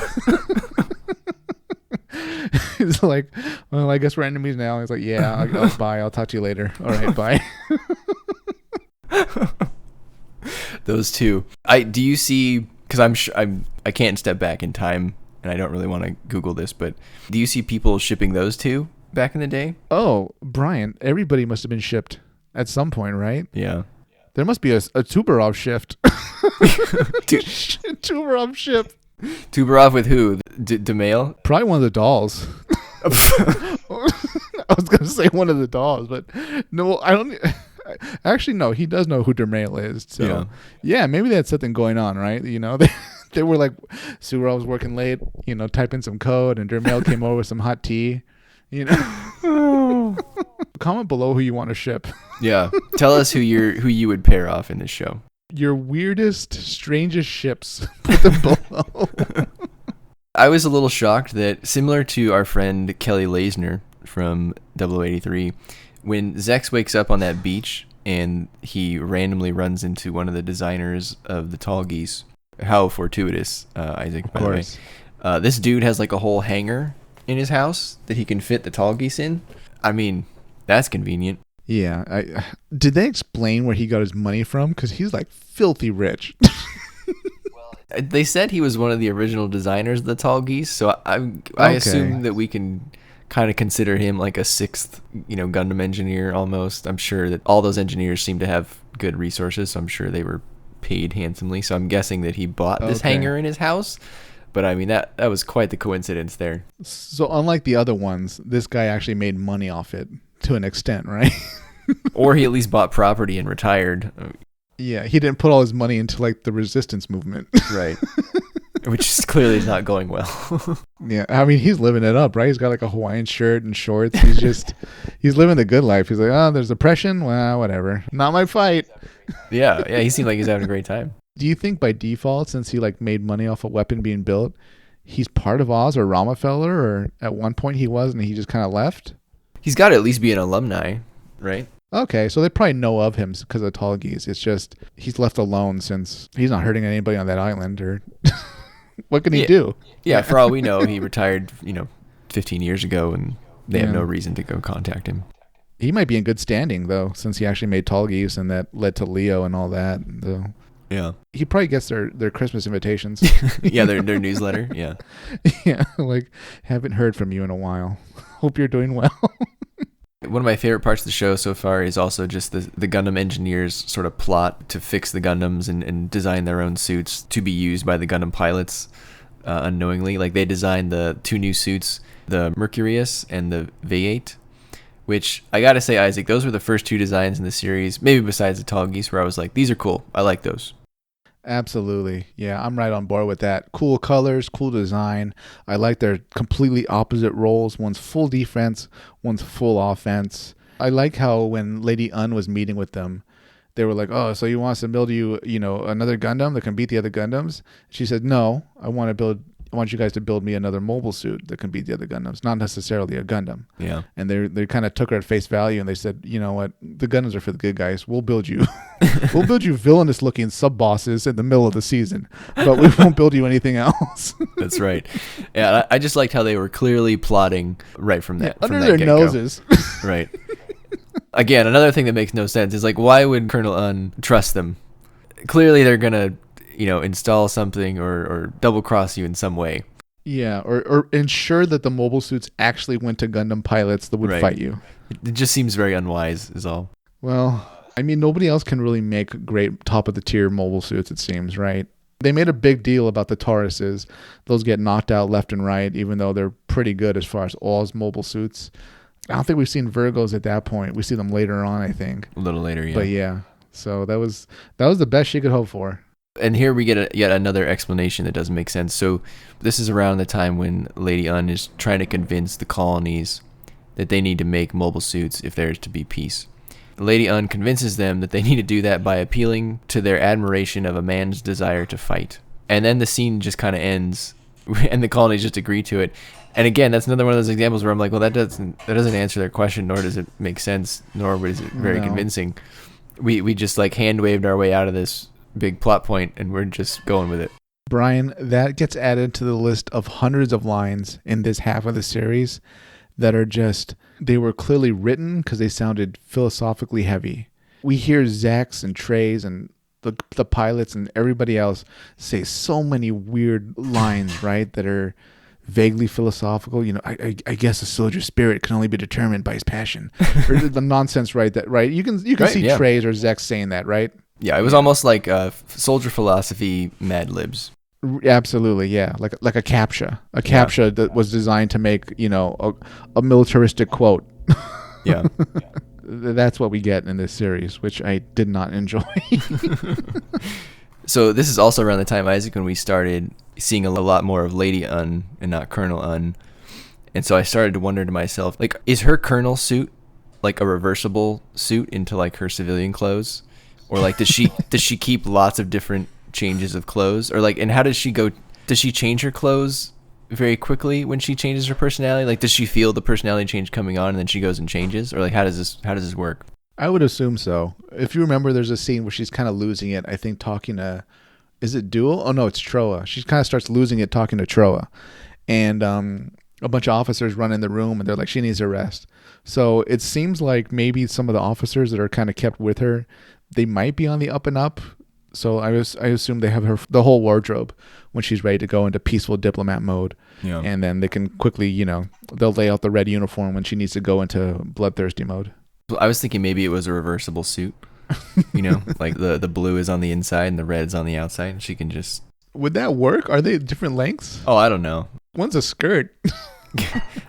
He's like, "Well, I guess we're enemies now." He's like, "Yeah, bye. I'll talk to you later." "All right, bye." Those two. Do you see? Because I can't step back in time, and I don't really want to Google this, but do you see people shipping those two back in the day? Oh, Brian, everybody must have been shipped at some point, right? Yeah. There must be a Tubarov shift. Tubarov ship. Tubarov with who? DeMail? Probably one of the dolls. I was going to say one of the dolls, but no, I don't. Actually, no, he does know who Dermail is. So, yeah, maybe they had something going on, right? You know, they were like, Suvarov was working late, you know, typing some code, and Dermail came over with some hot tea. You know, comment below who you want to ship. Yeah, tell us who you would pair off in this show. Your weirdest, strangest ships. Put them below. I was a little shocked that, similar to our friend Kelly Lasner from 0083, when Zex wakes up on that beach and he randomly runs into one of the designers of the Tall Geese. How fortuitous, Isaac, by the way. This dude has like a whole hangar in his house that he can fit the Tall Geese in. I mean, that's convenient. Yeah. Did they explain where he got his money from? Because he's like filthy rich. They said he was one of the original designers of the Tall Geese, so I assume that we can kind of consider him like a sixth, Gundam engineer almost. I'm sure that all those engineers seem to have good resources, so I'm sure they were paid handsomely. So I'm guessing that he bought this hangar in his house. But I mean, that was quite the coincidence there. So unlike the other ones, this guy actually made money off it to an extent, right? Or he at least bought property and retired. Yeah, he didn't put all his money into like the resistance movement. Right. Which is clearly not going well. Yeah, I mean, he's living it up, right? He's got like a Hawaiian shirt and shorts. He's living the good life. He's like, oh, there's oppression? Well, whatever. Not my fight. Yeah, he seemed like he's having a great time. Do you think by default, since he like made money off a weapon being built, he's part of Oz or Romefeller, or at one point he was and he just kind of left? He's got to at least be an alumni, right? Okay, so they probably know of him because of the Tall Geese. It's just he's left alone since he's not hurting anybody on that island, or what can he do? Yeah, for all we know, he retired, 15 years ago, and they have no reason to go contact him. He might be in good standing, though, since he actually made Tall Geese, and that led to Leo and all that. So. Yeah. He probably gets their Christmas invitations. Yeah, their newsletter. Yeah. Yeah, like, haven't heard from you in a while. Hope you're doing well. One of my favorite parts of the show so far is also just the Gundam engineers sort of plot to fix the Gundams and design their own suits to be used by the Gundam pilots unknowingly. Like, they designed the two new suits, the Mercurius and the V8, which I gotta say, Isaac, those were the first two designs in the series, maybe besides the Tall Geese, where I was like, these are cool. I like those. Absolutely. Yeah, I'm right on board with that. Cool colors, cool design. I like their completely opposite roles. One's full defense, one's full offense. I like how when Lady Un was meeting with them, they were like, oh, so you want us to build you, another Gundam that can beat the other Gundams? She said, no, I want you guys to build me another mobile suit that can beat the other Gundams, not necessarily a Gundam. Yeah. And they kind of took her at face value, and they said, you know what, the Gundams are for the good guys. We'll build you. We'll build you villainous looking sub bosses in the middle of the season, but we won't build you anything else. That's right. Yeah, I just liked how they were clearly plotting right from that. Under their noses. Right. Again, another thing that makes no sense is like, why would Colonel Un trust them? Clearly, they're gonna install something or double cross you in some way. Yeah, or ensure that the mobile suits actually went to Gundam pilots that would fight you. It just seems very unwise is all. Well, I mean, nobody else can really make great top of the tier mobile suits, it seems, right? They made a big deal about the Tauruses. Those get knocked out left and right, even though they're pretty good as far as all's mobile suits. I don't think we've seen Virgos at that point. We see them later on, I think. A little later, yeah. But yeah, so that was the best she could hope for. And here we get yet another explanation that doesn't make sense. So this is around the time when Lady Un is trying to convince the colonies that they need to make mobile suits if there's to be peace. Lady Un convinces them that they need to do that by appealing to their admiration of a man's desire to fight. And then the scene just kind of ends, and the colonies just agree to it. And again, that's another one of those examples where I'm like, well, that doesn't answer their question, nor does it make sense, nor is it very convincing. We just like hand waved our way out of this big plot point, and we're just going with it. Brian, that gets added to the list of hundreds of lines in this half of the series that are just, they were clearly written because they sounded philosophically heavy. We hear Zax and Treize and the pilots and everybody else say so many weird lines, right, that are vaguely philosophical. You know, I guess a soldier's spirit can only be determined by his passion. Or the nonsense, right? That right? You can right, see Treize or Zax saying that, right? Yeah, it was almost like soldier philosophy Mad Libs. Absolutely, yeah, like a captcha, that was designed to make, you know, a militaristic quote. Yeah. That's what we get in this series, which I did not enjoy. So this is also around the time, Isaac, when we started seeing a lot more of Lady Un and not Colonel Un. And so I started to wonder to myself, like, is her Colonel suit like a reversible suit into like her civilian clothes? Or like does she keep lots of different changes of clothes? Or like, and how does she go? Does she change her clothes very quickly when she changes her personality? Like, does she feel the personality change coming on and then she goes and changes? Or like, how does this work? I would assume so. If you remember, there's a scene where she's kind of losing it. I think talking to, is it Duel? Oh no, it's Trowa. She kind of starts losing it talking to Trowa, and a bunch of officers run in the room and they're like, she needs a rest. So it seems like maybe some of the officers that are kind of kept with her, they might be on the up and up. So I assume they have the whole wardrobe when she's ready to go into peaceful diplomat mode. Yeah. And then they can quickly, you know, they'll lay out the red uniform when she needs to go into bloodthirsty mode. I was thinking maybe it was a reversible suit. You know, like the blue is on the inside and the red's on the outside. She can just... Would that work? Are they different lengths? Oh, I don't know. One's a skirt.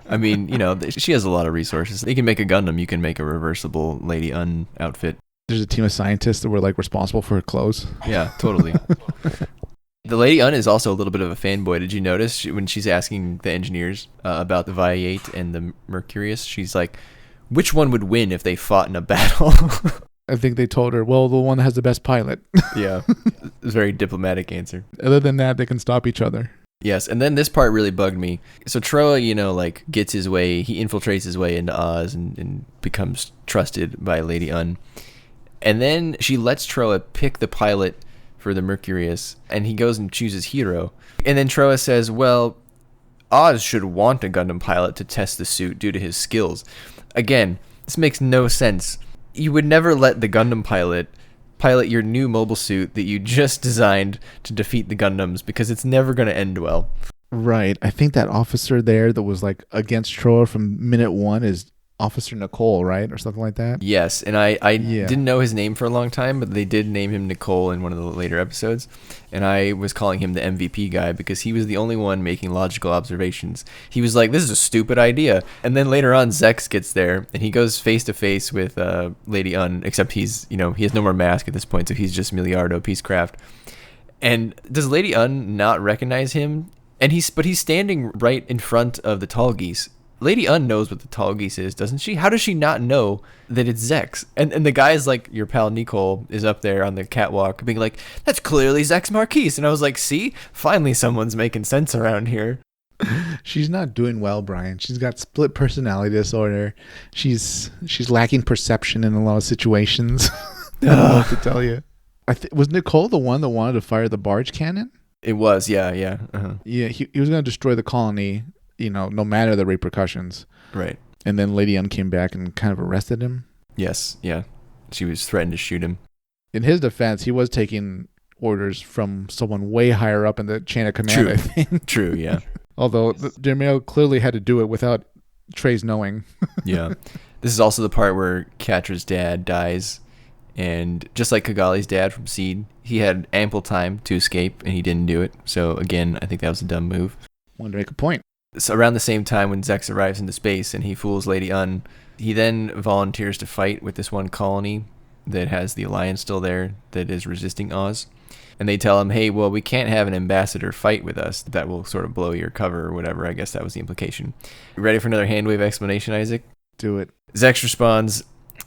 I mean, you know, she has a lot of resources. You can make a Gundam. You can make a reversible Lady Un outfit. There's a team of scientists that were like responsible for her clothes. Yeah, totally. The Lady Un is also a little bit of a fanboy. Did you notice when she's asking the engineers about the Vi-8 and the Mercurius? She's like, which one would win if they fought in a battle? I think they told her, well, the one that has the best pilot. Yeah, it's a very diplomatic answer. Other than that, they can stop each other. Yes, and then this part really bugged me. So Trowa, you know, like gets his way, he infiltrates his way into Oz and becomes trusted by Lady Un. And then she lets Trowa pick the pilot for the Mercurius, and he goes and chooses Hero. And then Trowa says, well, Oz should want a Gundam pilot to test the suit due to his skills. Again, this makes no sense. You would never let the Gundam pilot your new mobile suit that you just designed to defeat the Gundams, because it's never going to end well. Right. I think that officer there that was like against Trowa from minute one is Officer Nicole, right? Or something like that. Yes. And I didn't know his name for a long time, but they did name him Nicole in one of the later episodes. And I was calling him the MVP guy because he was the only one making logical observations. He was like, this is a stupid idea. And then later on, Zex gets there and he goes face to face with Lady Un, except he has no more mask at this point. So he's just Miliardo Peacecraft. And does Lady Un not recognize him? And he's standing right in front of the tall geese. Lady Un knows what the tall geese is, doesn't she? How does she not know that it's Zex? And the guy's like, your pal Nicole is up there on the catwalk being like, that's clearly Zex Marquise. And I was like, see? Finally someone's making sense around here. She's not doing well, Brian. She's got split personality disorder. She's lacking perception in a lot of situations. I don't know what to tell you. Was Nicole the one that wanted to fire the barge cannon? It was, yeah. Uh-huh. Yeah, he was going to destroy the colony, you know, no matter the repercussions. Right. And then Lady Un came back and kind of arrested him. Yes, yeah. She was threatened to shoot him. In his defense, he was taking orders from someone way higher up in the chain of command, True. I think. True, yeah. Although Jermail clearly had to do it without Treize knowing. Yeah. This is also the part where Quatre's dad dies, And just like Kigali's dad from Seed, he had ample time to escape, and he didn't do it. So again, I think that was a dumb move. Wanted to make a point. So around the same time when Zex arrives into space and he fools Lady Un, he then volunteers to fight with this one colony that has the Alliance still there that is resisting Oz. And they tell him, hey, well, we can't have an ambassador fight with us. That will sort of blow your cover or whatever. I guess that was the implication. You ready for another handwave explanation, Isaac? Do it. Zex responds,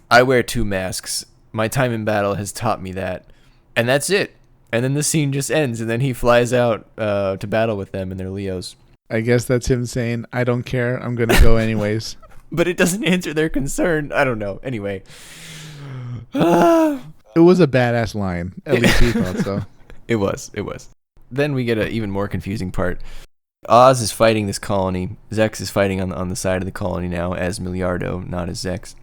I wear 2 masks. My time in battle has taught me that. And that's it. And then the scene just ends, and then he flies out to battle with them and their Leos. I guess that's him saying, I don't care. I'm going to go anyways. But it doesn't answer their concern. I don't know. Anyway. It was a badass line. At least he thought so. It was. Then we get an even more confusing part. Oz is fighting this colony. Zex is fighting on the side of the colony now as Miliardo, not as Zex.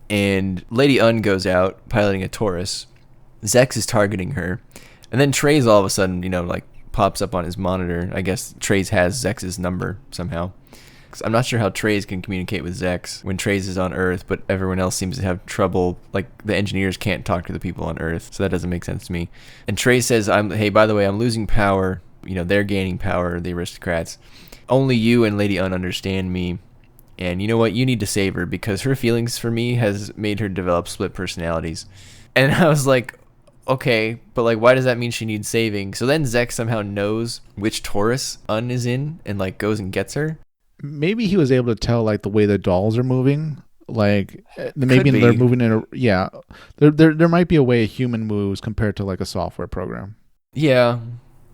And Lady Un goes out piloting a Taurus. Zex is targeting her. And then Treize all of a sudden, pops up on his monitor. I guess Treize has Zex's number somehow. I'm not sure how Treize can communicate with Zex when Treize is on Earth, but everyone else seems to have trouble. Like, the engineers can't talk to the people on Earth, so that doesn't make sense to me. And Treize says, hey, by the way, I'm losing power. They're gaining power, the aristocrats. Only you and Lady Un understand me. And you know what? You need to save her because her feelings for me has made her develop split personalities. And I was like, okay, but why does that mean she needs saving? So then Zex somehow knows which Taurus Un is in and goes and gets her. Maybe he was able to tell the way the dolls are moving. Maybe they're moving in there might be a way a human moves compared to a software program. Yeah.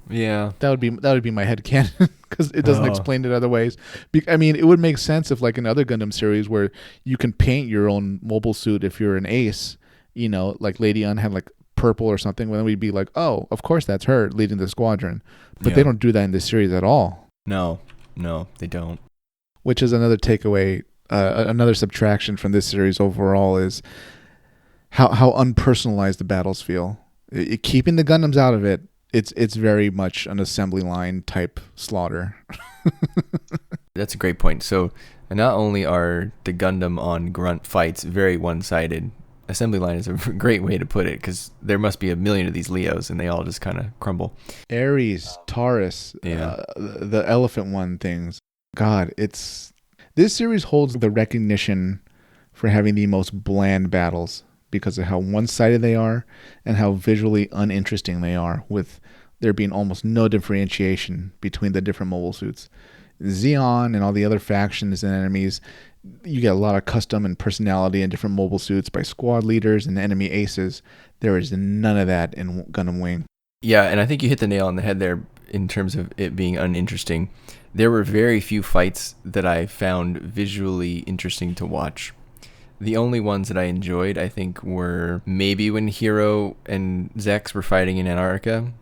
That would be my headcanon because it doesn't explain it other ways. It would make sense if in other Gundam series where you can paint your own mobile suit if you're an ace, Lady Un had purple or something, then we'd be oh, of course that's her leading the squadron. But they don't do that in this series at all. No, they don't. Which is another takeaway, another subtraction from this series overall is how unpersonalized the battles feel. Keeping the Gundams out of it, it's very much an assembly line type slaughter. That's a great point. So not only are the Gundam on grunt fights very one-sided, assembly line is a great way to put it because there must be a million of these Leos and they all just kind of crumble. Ares, Taurus, the elephant one things. God, this series holds the recognition for having the most bland battles because of how one-sided they are and how visually uninteresting they are, with there being almost no differentiation between the different mobile suits. Zeon and all the other factions and enemies, you get a lot of custom and personality in different mobile suits by squad leaders and enemy aces. There is none of that in Gundam Wing. Yeah, and I think you hit the nail on the head there in terms of it being uninteresting. There were very few fights that I found visually interesting to watch. The only ones that I enjoyed, I think, were maybe when Hero and Zex were fighting in Antarctica,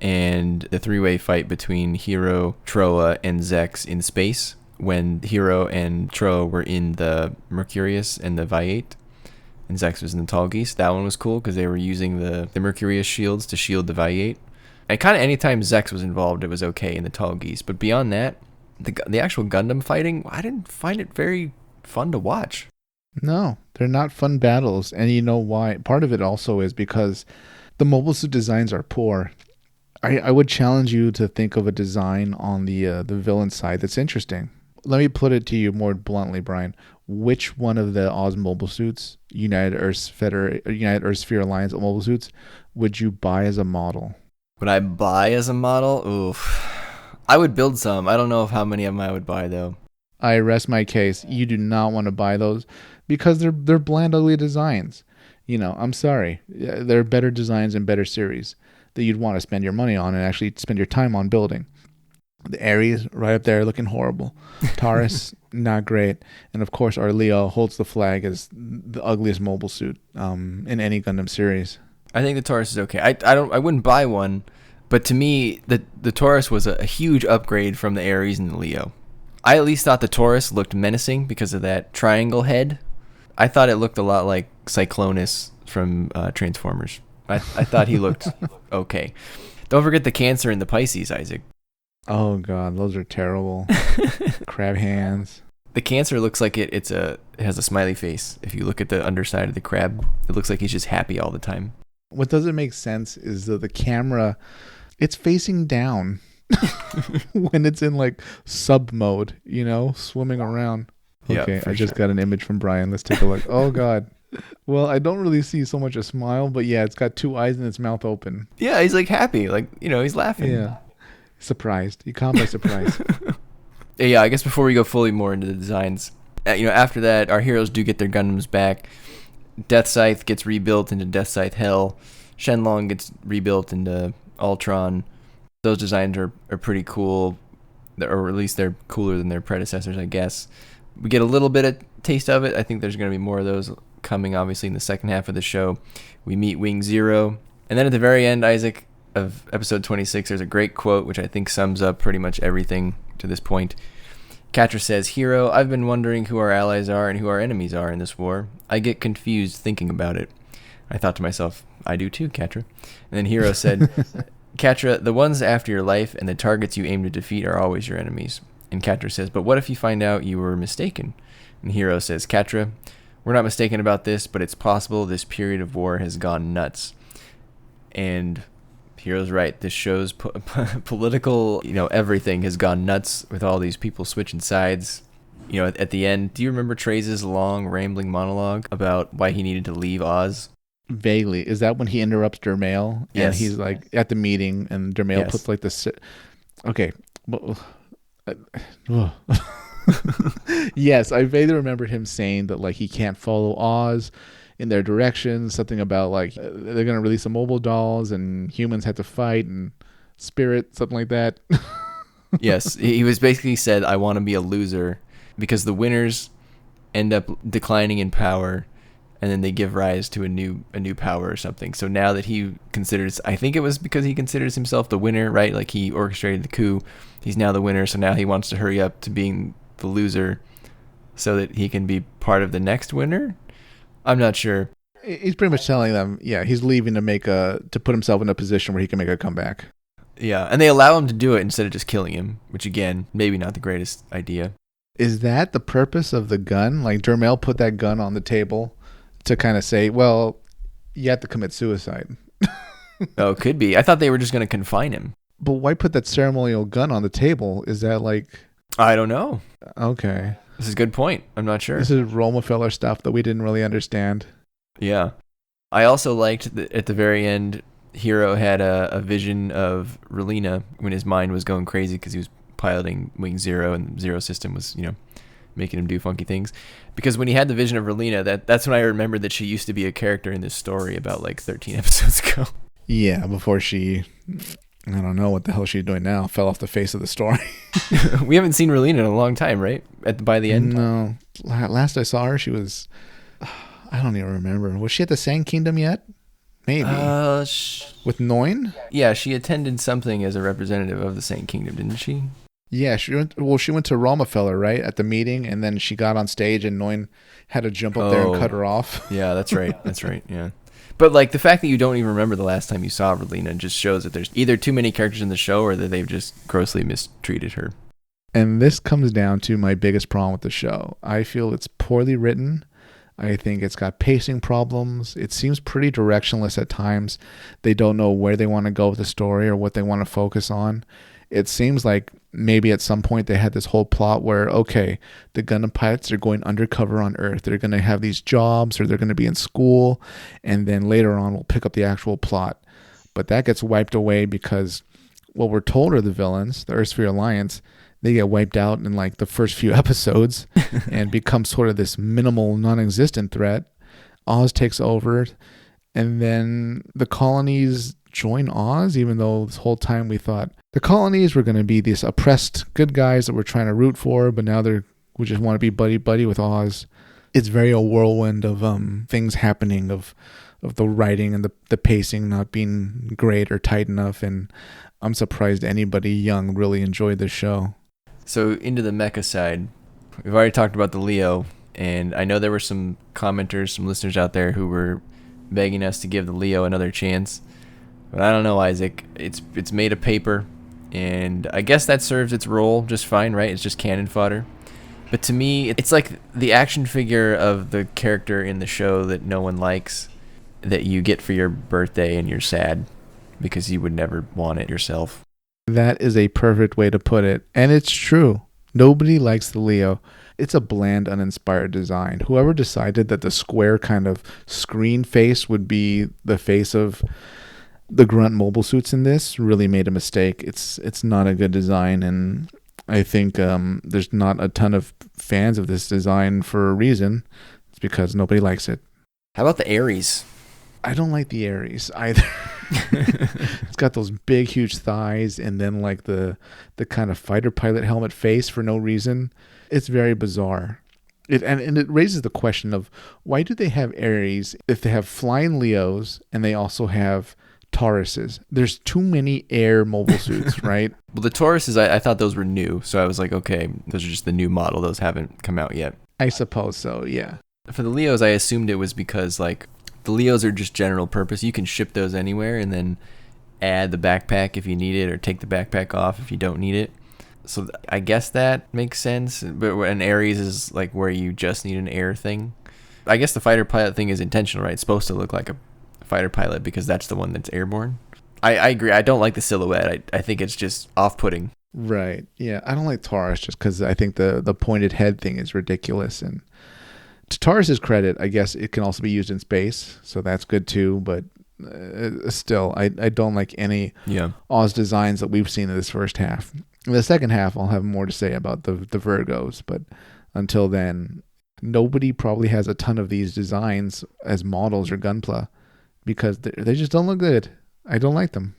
and the 3-way fight between Hero, Trowa, and Zex in space, when Hero and Trowa were in the Mercurius and the Viate, and Zex was in the Tallgeese. That one was cool because they were using the Mercurius shields to shield the Viate. And kind of anytime Zex was involved, it was okay in the Tallgeese. But beyond that, the actual Gundam fighting, I didn't find it very fun to watch. No, they're not fun battles. And you know why? Part of it also is because the mobile suit designs are poor. I would challenge you to think of a design on the villain side that's interesting. Let me put it to you more bluntly, Brian. Which one of the Oz mobile suits, United Earth Sphere Alliance mobile suits, would you buy as a model? Would I buy as a model? Oof. I would build some. I don't know how many of them I would buy, though. I rest my case. You do not want to buy those because they're bland, ugly designs. I'm sorry. There are better designs and better series that you'd want to spend your money on and actually spend your time on building. The Ares, right up there, looking horrible. Taurus, not great. And of course, our Leo holds the flag as the ugliest mobile suit in any Gundam series. I think the Taurus is okay. I wouldn't buy one, but to me, the Taurus was a huge upgrade from the Ares and the Leo. I at least thought the Taurus looked menacing because of that triangle head. I thought it looked a lot like Cyclonus from Transformers. I thought he looked okay. Don't forget the Cancer and the Pisces, Isaac. Oh, God, those are terrible. Crab hands. The cancer looks like it has a smiley face. If you look at the underside of the crab, it looks like he's just happy all the time. What doesn't make sense is that the camera, it's facing down when it's in like sub mode, swimming around. Okay, Yeah, I just got an image from Brian. Let's take a look. Oh, God. Well, I don't really see so much a smile, but yeah, it's got two eyes and its mouth open. Yeah, he's like happy. Like, he's laughing. Yeah. Surprised. He caught by surprise. Yeah, I guess before we go fully more into the designs, after that, our heroes do get their Gundams back. Death Scythe gets rebuilt into Death Scythe Hell. Shenlong gets rebuilt into Ultron. Those designs are pretty cool, or at least they're cooler than their predecessors, I guess. We get a little bit of taste of it. I think there's going to be more of those coming, obviously, in the second half of the show. We meet Wing Zero. And then at the very end, Isaac, of episode 26, there's a great quote, which I think sums up pretty much everything to this point. Quatre says, "Hero, I've been wondering who our allies are and who our enemies are in this war. I get confused thinking about it." I thought to myself, I do too, Quatre. And then Hero said, "Quatre, the ones after your life and the targets you aim to defeat are always your enemies." And Quatre says, "But what if you find out you were mistaken?" And Hero says, "Quatre, we're not mistaken about this, but it's possible this period of war has gone nuts." And Hero's right. This show's political, everything has gone nuts with all these people switching sides. At the end, do you remember Treize's long, rambling monologue about why he needed to leave Oz? Vaguely. Is that when he interrupts Dermail? Yes. And he's like at the meeting, and Dermail puts like this. Okay. Yes, I vaguely remember him saying that like he can't follow Oz in their direction, something about like they're going to release some mobile dolls and humans had to fight and spirit, something like that. Yes, he was basically said, "I want to be a loser," because the winners end up declining in power and then they give rise to a new power or something. So now that he considers, I think it was because he considers himself the winner, right? Like he orchestrated the coup. He's now the winner, so now he wants to hurry up to being the loser so that he can be part of the next winner. I'm not sure. He's pretty much telling them, he's leaving to put himself in a position where he can make a comeback. Yeah, and they allow him to do it instead of just killing him, which again, maybe not the greatest idea. Is that the purpose of the gun? Like Dermail put that gun on the table to kind of say, well, you have to commit suicide. Oh, could be. I thought they were just going to confine him. But why put that ceremonial gun on the table? Is that like... I don't know. Okay. This is a good point. I'm not sure. This is Romefeller stuff that we didn't really understand. Yeah. I also liked that at the very end, Hero had a vision of Relina when his mind was going crazy because he was piloting Wing Zero and the Zero system was, making him do funky things. Because when he had the vision of Relina, that's when I remembered that she used to be a character in this story about like 13 episodes ago. Yeah, before she... I don't know what the hell she's doing now. Fell off the face of the story. We haven't seen Relina in a long time, right? By the end? No. Last I saw her, she was... I don't even remember. Was she at the Sand Kingdom yet? Maybe. With Noin? Yeah, she attended something as a representative of the Sand Kingdom, didn't she? Yeah, she went to Romefeller, right? At the meeting, and then she got on stage and Noin had to jump up there and cut her off. Yeah, that's right. That's right, yeah. But like the fact that you don't even remember the last time you saw Relina just shows that there's either too many characters in the show or that they've just grossly mistreated her. And this comes down to my biggest problem with the show. I feel it's poorly written. I think it's got pacing problems. It seems pretty directionless at times. They don't know where they want to go with the story or what they want to focus on. It seems like maybe at some point they had this whole plot where, okay, the Gundam pilots are going undercover on Earth. They're going to have these jobs or they're going to be in school. And then later on, we'll pick up the actual plot. But that gets wiped away because what we're told are the villains, the Earthsphere Alliance, they get wiped out in like the first few episodes and become sort of this minimal, non-existent threat. Oz takes over. And then the colonies join Oz, even though this whole time we thought the colonies were going to be these oppressed good guys that we're trying to root for, but now we just want to be buddy-buddy with Oz. It's very a whirlwind of things happening, of the writing and the pacing not being great or tight enough, and I'm surprised anybody young really enjoyed this show. So into the mecha side, we've already talked about the Leo, and I know there were some commenters, some listeners out there who were begging us to give the Leo another chance. But I don't know, Isaac. It's made of paper, and I guess that serves its role just fine, right? It's just cannon fodder. But to me, it's like the action figure of the character in the show that no one likes, that you get for your birthday and you're sad because you would never want it yourself. That is a perfect way to put it. And it's true. Nobody likes the Leo. It's a bland, uninspired design. Whoever decided that the square kind of screen face would be the face of the grunt mobile suits in this really made a mistake. It's not a good design, and I think there's not a ton of fans of this design for a reason. It's because nobody likes it. How about the Ares? I don't like the Ares either. It's got those big, huge thighs, and then like the kind of fighter pilot helmet face for no reason. It's very bizarre. And it raises the question of why do they have Ares if they have flying Leos and they also have Tauruses? There's too many air mobile suits, right? Well, the Tauruses, I thought those were new, so I was like, okay, those are just the new model. Those haven't come out yet. I suppose so, yeah. For the Leos, I assumed it was because like the Leos are just general purpose. You can ship those anywhere and then add the backpack if you need it, or take the backpack off if you don't need it. So I guess that makes sense. But an Ares is like where you just need an air thing. I guess the fighter pilot thing is intentional, right? It's supposed to look like a fighter pilot because that's the one that's airborne. I agree. I don't like the silhouette. I think it's just off-putting. Right. Yeah. I don't like Taurus just because I think the pointed head thing is ridiculous. And to Taurus's credit, I guess it can also be used in space, so that's good too. But still, I don't like any Oz designs that we've seen in this first half. In the second half, I'll have more to say about the Virgos, but until then, nobody probably has a ton of these designs as models or Gunpla because they just don't look good. I don't like them.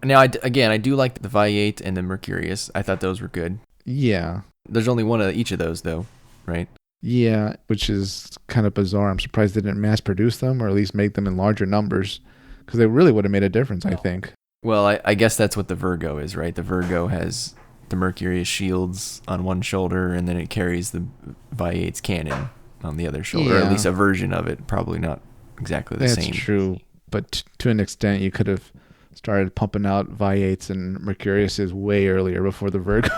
Now, I do like the Viate and the Mercurius. I thought those were good. Yeah. There's only one of each of those, though, right? Yeah, which is kind of bizarre. I'm surprised they didn't mass produce them or at least make them in larger numbers because they really would have made a difference, I think. Well, I guess that's what the Virgo is, right? The Virgo has the Mercurius shields on one shoulder, and then it carries the Viate's cannon on the other shoulder, or at least a version of it. Probably not exactly the same. That's true, but to an extent, you could have started pumping out Viates and Mercuriuses way earlier before the Virgo.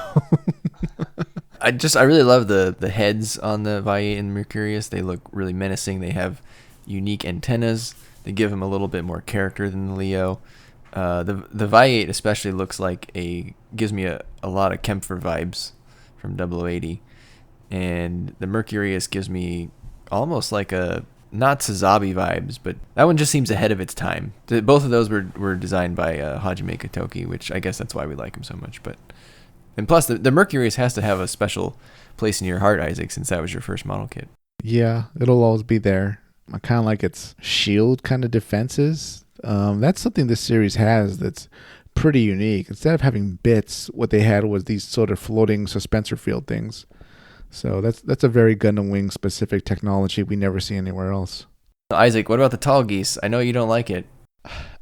I really love the heads on the Viate and Mercurius. They look really menacing. They have unique antennas. They give them a little bit more character than the Leo. The Viate especially gives me a lot of Kempfer vibes from 0080, and the Mercurius gives me almost like not Sazabi vibes, but that one just seems ahead of its time. Both of those were designed by Hajime Katoki, which I guess that's why we like him so much. And plus, the Mercurius has to have a special place in your heart, Isaac, since that was your first model kit. Yeah, it'll always be there. I kind of like its shield kind of defenses. That's something this series has that's pretty unique. Instead of having bits, what they had was these sort of floating suspensor field things. So that's a very Gundam Wing specific technology we never see anywhere else. Isaac, what about the tall geese? I know you don't like it.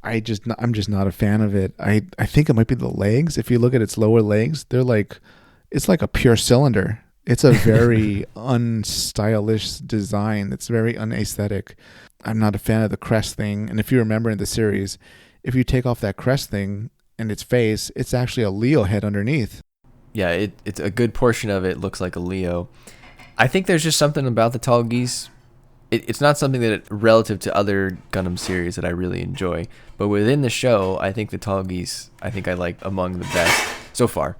I'm just not a fan of it. I think it might be the legs. If you look at its lower legs, it's like a pure cylinder. It's a very unstylish design. It's very unaesthetic. I'm not a fan of the crest thing. And if you remember in the series, if you take off that crest thing and its face, it's actually a Leo head underneath. Yeah, it's a good portion of it looks like a Leo. I think there's just something about the tall geese. It's not something that relative to other Gundam series that I really enjoy. But within the show, I think the tall geese, I like among the best so far.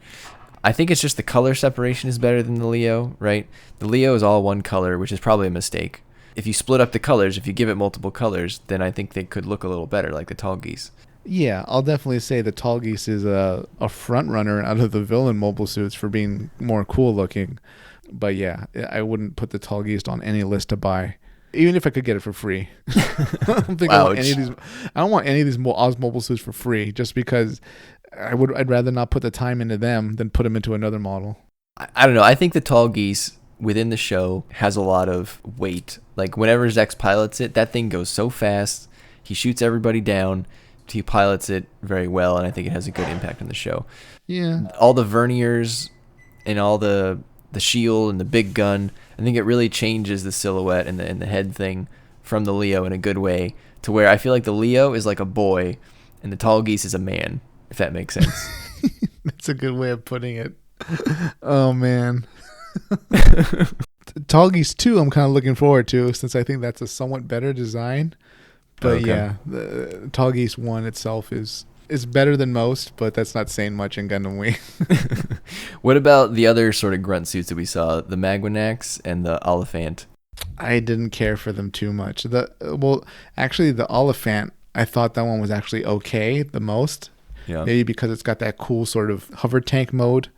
I think it's just the color separation is better than the Leo, right? The Leo is all one color, which is probably a mistake. If you split up the colors, if you give it multiple colors, then I think they could look a little better, like the tall geese. Yeah, I'll definitely say the tall geese is a front runner out of the villain mobile suits for being more cool looking. But yeah, I wouldn't put the tall geese on any list to buy, even if I could get it for free. I don't think I want any of these. I don't want any of these Oz mobile suits for free, just because I'd rather not put the time into them than put them into another model. I don't know. I think the tall geese within the show has a lot of weight. Like whenever Zex pilots it, that thing goes so fast. He shoots everybody down. He pilots it very well, and I think it has a good impact on the show. Yeah. All the verniers and all the shield and the big gun, I think it really changes the silhouette and the head thing from the Leo in a good way, to where I feel like the Leo is like a boy and the tall geese is a man, if that makes sense. That's a good way of putting it. Oh, man. Tallgeese 2 I'm kind of looking forward to, since I think that's a somewhat better design. But Okay. yeah, the Tallgeese 1 itself is better than most, but that's not saying much in Gundam Wing. What about the other sort of grunt suits that we saw, the Magwanax and the Oliphant? I didn't care for them too much. Actually, the Oliphant, I thought that one was actually okay the most. Yeah. Maybe because it's got that cool sort of hover tank mode.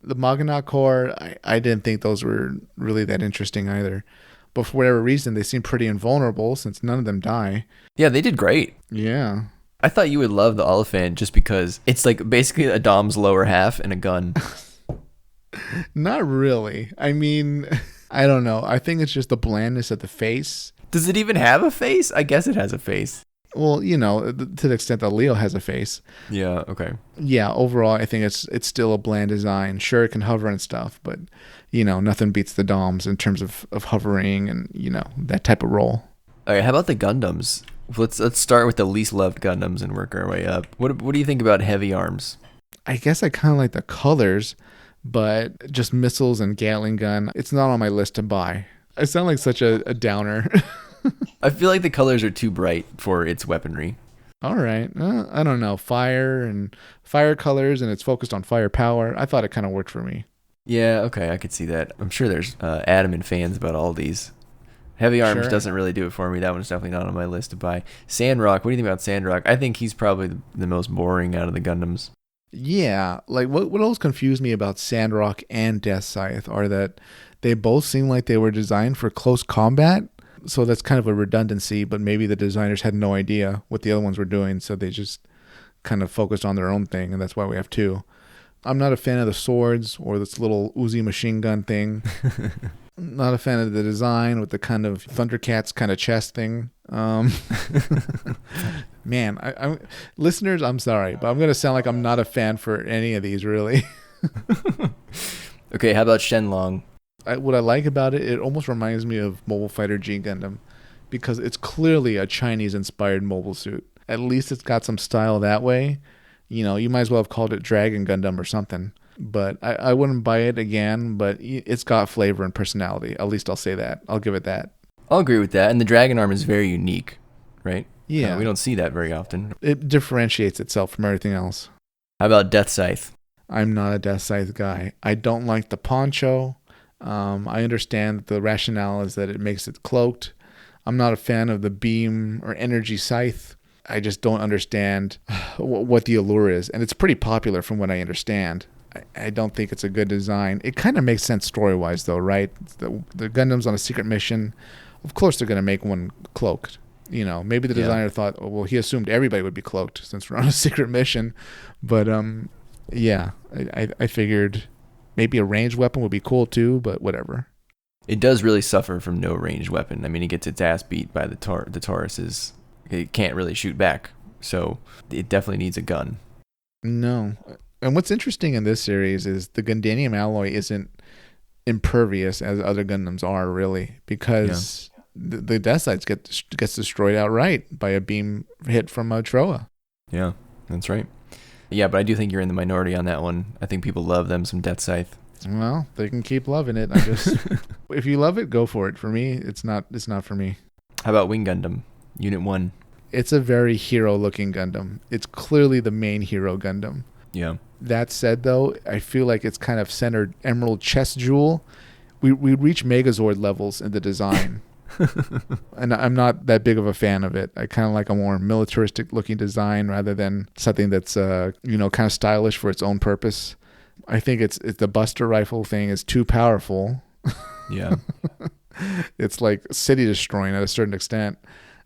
The Magna Core, I didn't think those were really that interesting either. But for whatever reason, they seem pretty invulnerable since none of them die. Yeah, they did great. Yeah. I thought you would love the Oliphant just because it's like basically a Dom's lower half and a gun. Not really. I mean, I don't know. I think it's just the blandness of the face. Does it even have a face? I guess it has a face. Well, to the extent that Leo has a face. Yeah, okay. Yeah, overall, I think it's still a bland design. Sure, it can hover and stuff, but, nothing beats the Doms in terms of hovering and, that type of role. All right, how about the Gundams? Let's start with the least loved Gundams and work our way up. What do you think about Heavy Arms? I guess I kind of like the colors, but just missiles and Gatling gun, it's not on my list to buy. I sound like such a downer. I feel like the colors are too bright for its weaponry. All right. I don't know. Fire colors, and it's focused on firepower. I thought it kind of worked for me. Yeah, okay, I could see that. I'm sure there's adamant fans about all these. Heavy Arms Sure. doesn't really do it for me. That one's definitely not on my list to buy. Sandrock, what do you think about Sandrock? I think he's probably the most boring out of the Gundams. Yeah, like what always confused me about Sandrock and Death Scythe are that they both seem like they were designed for close combat. So that's kind of a redundancy, but maybe the designers had no idea what the other ones were doing, so they just kind of focused on their own thing, and that's why we have two. I'm not a fan of the swords or this little Uzi machine gun thing. Not a fan of the design with the kind of Thundercats kind of chest thing. Man, I'm listeners, I'm sorry, but I'm going to sound like I'm not a fan for any of these, really. Okay, how about Shenlong? What I like about it, it almost reminds me of Mobile Fighter G Gundam because it's clearly a Chinese-inspired mobile suit. At least it's got some style that way. You might as well have called it Dragon Gundam or something. But I wouldn't buy it again, but it's got flavor and personality. At least I'll say that. I'll give it that. I'll agree with that. And the Dragon Arm is very unique, right? Yeah. We don't see that very often. It differentiates itself from everything else. How about Death Scythe? I'm not a Death Scythe guy. I don't like the poncho. I understand that the rationale is that it makes it cloaked. I'm not a fan of the beam or energy scythe. I just don't understand what the allure is. And it's pretty popular from what I understand. I don't think it's a good design. It kind of makes sense story-wise, though, right? The Gundam's on a secret mission. Of course they're going to make one cloaked. Maybe the designer thought, oh, well, he assumed everybody would be cloaked since we're on a secret mission. But, yeah, I figured maybe a ranged weapon would be cool, too, but whatever. It does really suffer from no ranged weapon. I mean, it gets its ass beat by the Tauruses. It can't really shoot back, so it definitely needs a gun. No. And what's interesting in this series is the Gundanium alloy isn't impervious as other Gundams are, really, because the Death Scythe gets destroyed outright by a beam hit from a Trowa. Yeah, that's right. Yeah, but I do think you're in the minority on that one. I think people love them some Death Scythe. Well, they can keep loving it. If you love it, go for it. For me, it's not for me. How about Wing Gundam, Unit 1? It's a very hero-looking Gundam. It's clearly the main hero Gundam. Yeah. That said, though, I feel like it's kind of centered Emerald Chest Jewel. We reach Megazord levels in the design. And I'm not that big of a fan of it. I kind of like a more militaristic looking design rather than something that's kind of stylish for its own purpose. I think it's the Buster Rifle thing is too powerful. Yeah. It's like city destroying at a certain extent.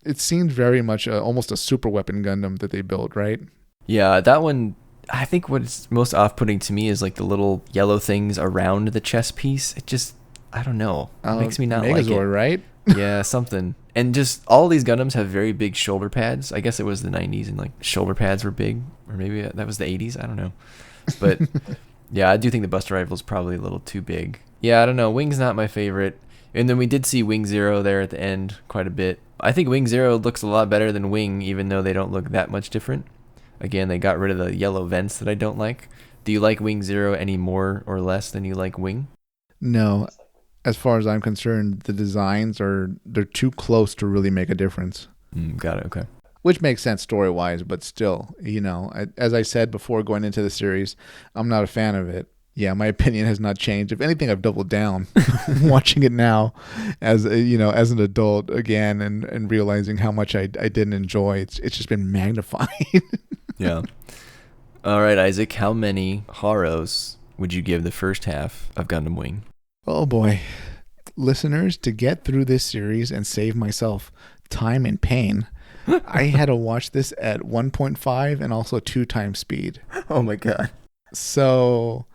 It seemed very much almost a super weapon Gundam that they built, right? Yeah, that one, I think what's most off-putting to me is like the little yellow things around the chest piece. It just, I don't know. It makes me not like it. Megazord, right? Yeah, something. And just all these Gundams have very big shoulder pads. I guess it was the 90s and like shoulder pads were big. Or maybe that was the 80s. I don't know. But yeah, I do think the Buster Rifle is probably a little too big. Yeah, I don't know. Wing's not my favorite. And then we did see Wing Zero there at the end quite a bit. I think Wing Zero looks a lot better than Wing, even though they don't look that much different. Again, they got rid of the yellow vents that I don't like. Do you like Wing Zero any more or less than you like Wing? No, as far as I'm concerned, the designs they're too close to really make a difference. Got it. Okay. Which makes sense story-wise, but still, as I said before going into the series, I'm not a fan of it. Yeah, my opinion has not changed. If anything, I've doubled down watching it now as as an adult again and realizing how much I didn't enjoy. It's just been magnified. Yeah. All right, Isaac, how many Haros would you give the first half of Gundam Wing? Oh boy. Listeners, to get through this series and save myself time and pain, I had to watch this at 1.5 and also 2 times speed. Oh my god. So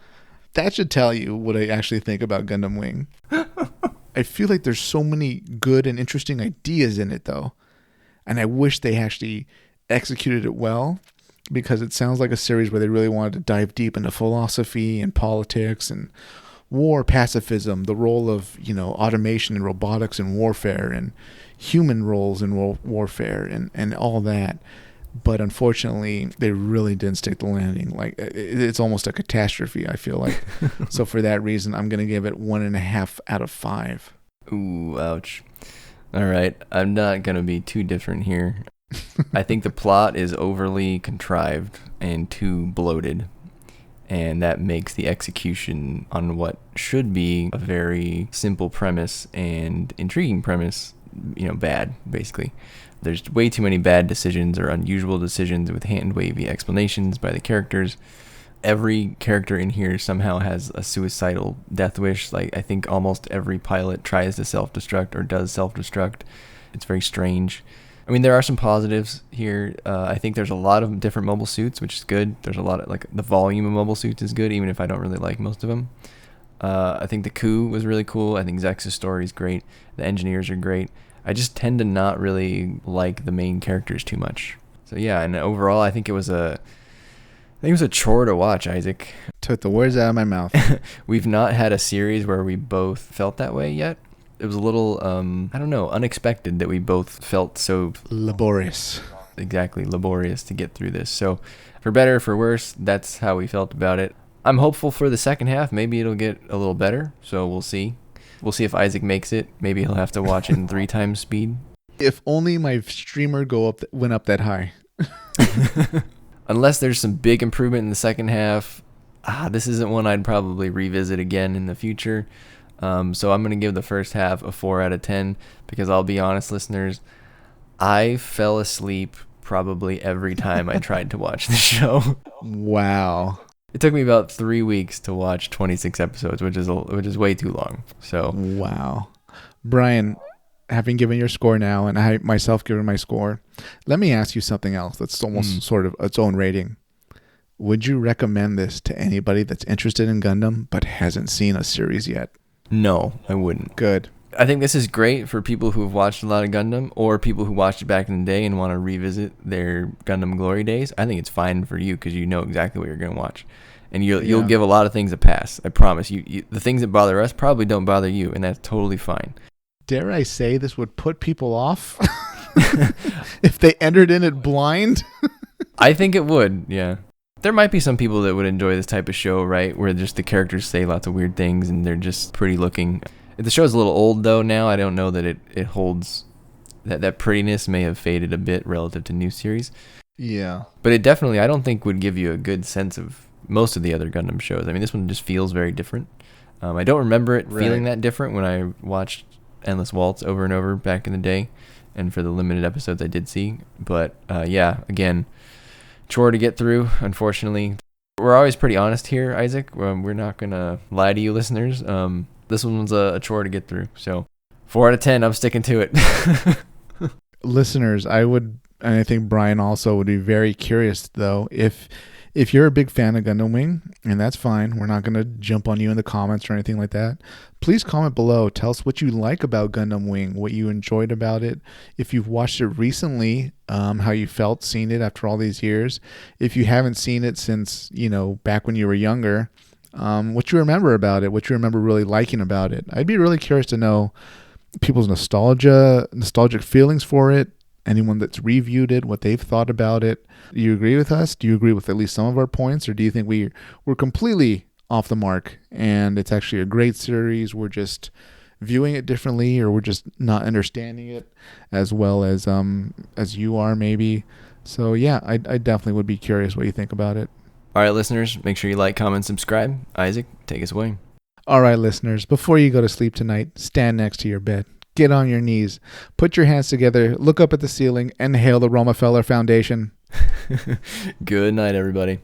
that should tell you what I actually think about Gundam Wing. I feel like there's so many good and interesting ideas in it though. And I wish they actually executed it well, because it sounds like a series where they really wanted to dive deep into philosophy and politics and war, pacifism, the role of, automation and robotics in warfare and human roles in warfare and all that. But unfortunately, they really didn't stick the landing. Like, it's almost a catastrophe, I feel like. So for that reason, I'm going to give it 1.5 out of 5. Ooh, ouch. All right. I'm not going to be too different here. I think the plot is overly contrived and too bloated. And that makes the execution on what should be a very simple premise and intriguing premise, bad, basically. There's way too many bad decisions or unusual decisions with hand-wavy explanations by the characters. Every character in here somehow has a suicidal death wish. Like, I think almost every pilot tries to self-destruct or does self-destruct. It's very strange. I mean, there are some positives here. I think there's a lot of different mobile suits, which is good. There's a lot of, the volume of mobile suits is good, even if I don't really like most of them. I think the coup was really cool. I think Zex's story is great. The engineers are great. I just tend to not really like the main characters too much. So yeah, and overall, I think it was a chore to watch, Isaac. Took the words out of my mouth. We've not had a series where we both felt that way yet. It was a little, unexpected that we both felt so laborious. Exactly, laborious to get through this. So, for better or for worse, that's how we felt about it. I'm hopeful for the second half. Maybe it'll get a little better. So we'll see. We'll see if Isaac makes it. Maybe he'll have to watch it in 3 times speed. If only my streamer went up that high. Unless there's some big improvement in the second half, this isn't one I'd probably revisit again in the future. So I'm going to give the first half a 4 out of 10 because I'll be honest, listeners, I fell asleep probably every time I tried to watch the show. Wow. It took me about 3 weeks to watch 26 episodes, which is way too long. So wow. Brian, having given your score now and I myself given my score, let me ask you something else that's almost sort of its own rating. Would you recommend this to anybody that's interested in Gundam but hasn't seen a series yet? No, I wouldn't. Good. I think this is great for people who have watched a lot of Gundam or people who watched it back in the day and want to revisit their Gundam glory days. I think it's fine for you because you know exactly what you're going to watch. And you'll give a lot of things a pass. I promise you. The things that bother us probably don't bother you, and that's totally fine. Dare I say this would put people off if they entered in it blind? I think it would, yeah. There might be some people that would enjoy this type of show, right, where just the characters say lots of weird things and they're just pretty looking. The show's a little old, though, now. I don't know that it holds... That prettiness may have faded a bit relative to new series. Yeah. But it definitely, I don't think, would give you a good sense of most of the other Gundam shows. I mean, this one just feels very different. I don't remember it feeling that different when I watched Endless Waltz over and over back in the day, and for the limited episodes I did see. But, yeah, again... chore to get through, unfortunately. We're always pretty honest here, Isaac. We're not going to lie to you listeners. This one's a chore to get through. So 4 out of 10, I'm sticking to it. Listeners, and I think Brian also would be very curious, though, if you're a big fan of Gundam Wing, and that's fine. We're not going to jump on you in the comments or anything like that. Please comment below. Tell us what you like about Gundam Wing, what you enjoyed about it. If you've watched it recently, how you felt seeing it after all these years. If you haven't seen it since, back when you were younger, what you remember about it, what you remember really liking about it. I'd be really curious to know people's nostalgic feelings for it, anyone that's reviewed it, what they've thought about it. Do you agree with us? Do you agree with at least some of our points? Or do you think we're completely off the mark, and it's actually a great series. We're just viewing it differently, or we're just not understanding it as well as you are, maybe. So yeah, I definitely would be curious what you think about it. All right, listeners, make sure you like, comment, subscribe. Isaac, take us away. All right, listeners, before you go to sleep tonight, stand next to your bed. Get on your knees. Put your hands together. Look up at the ceiling and hail the Romefeller Foundation. Good night, everybody.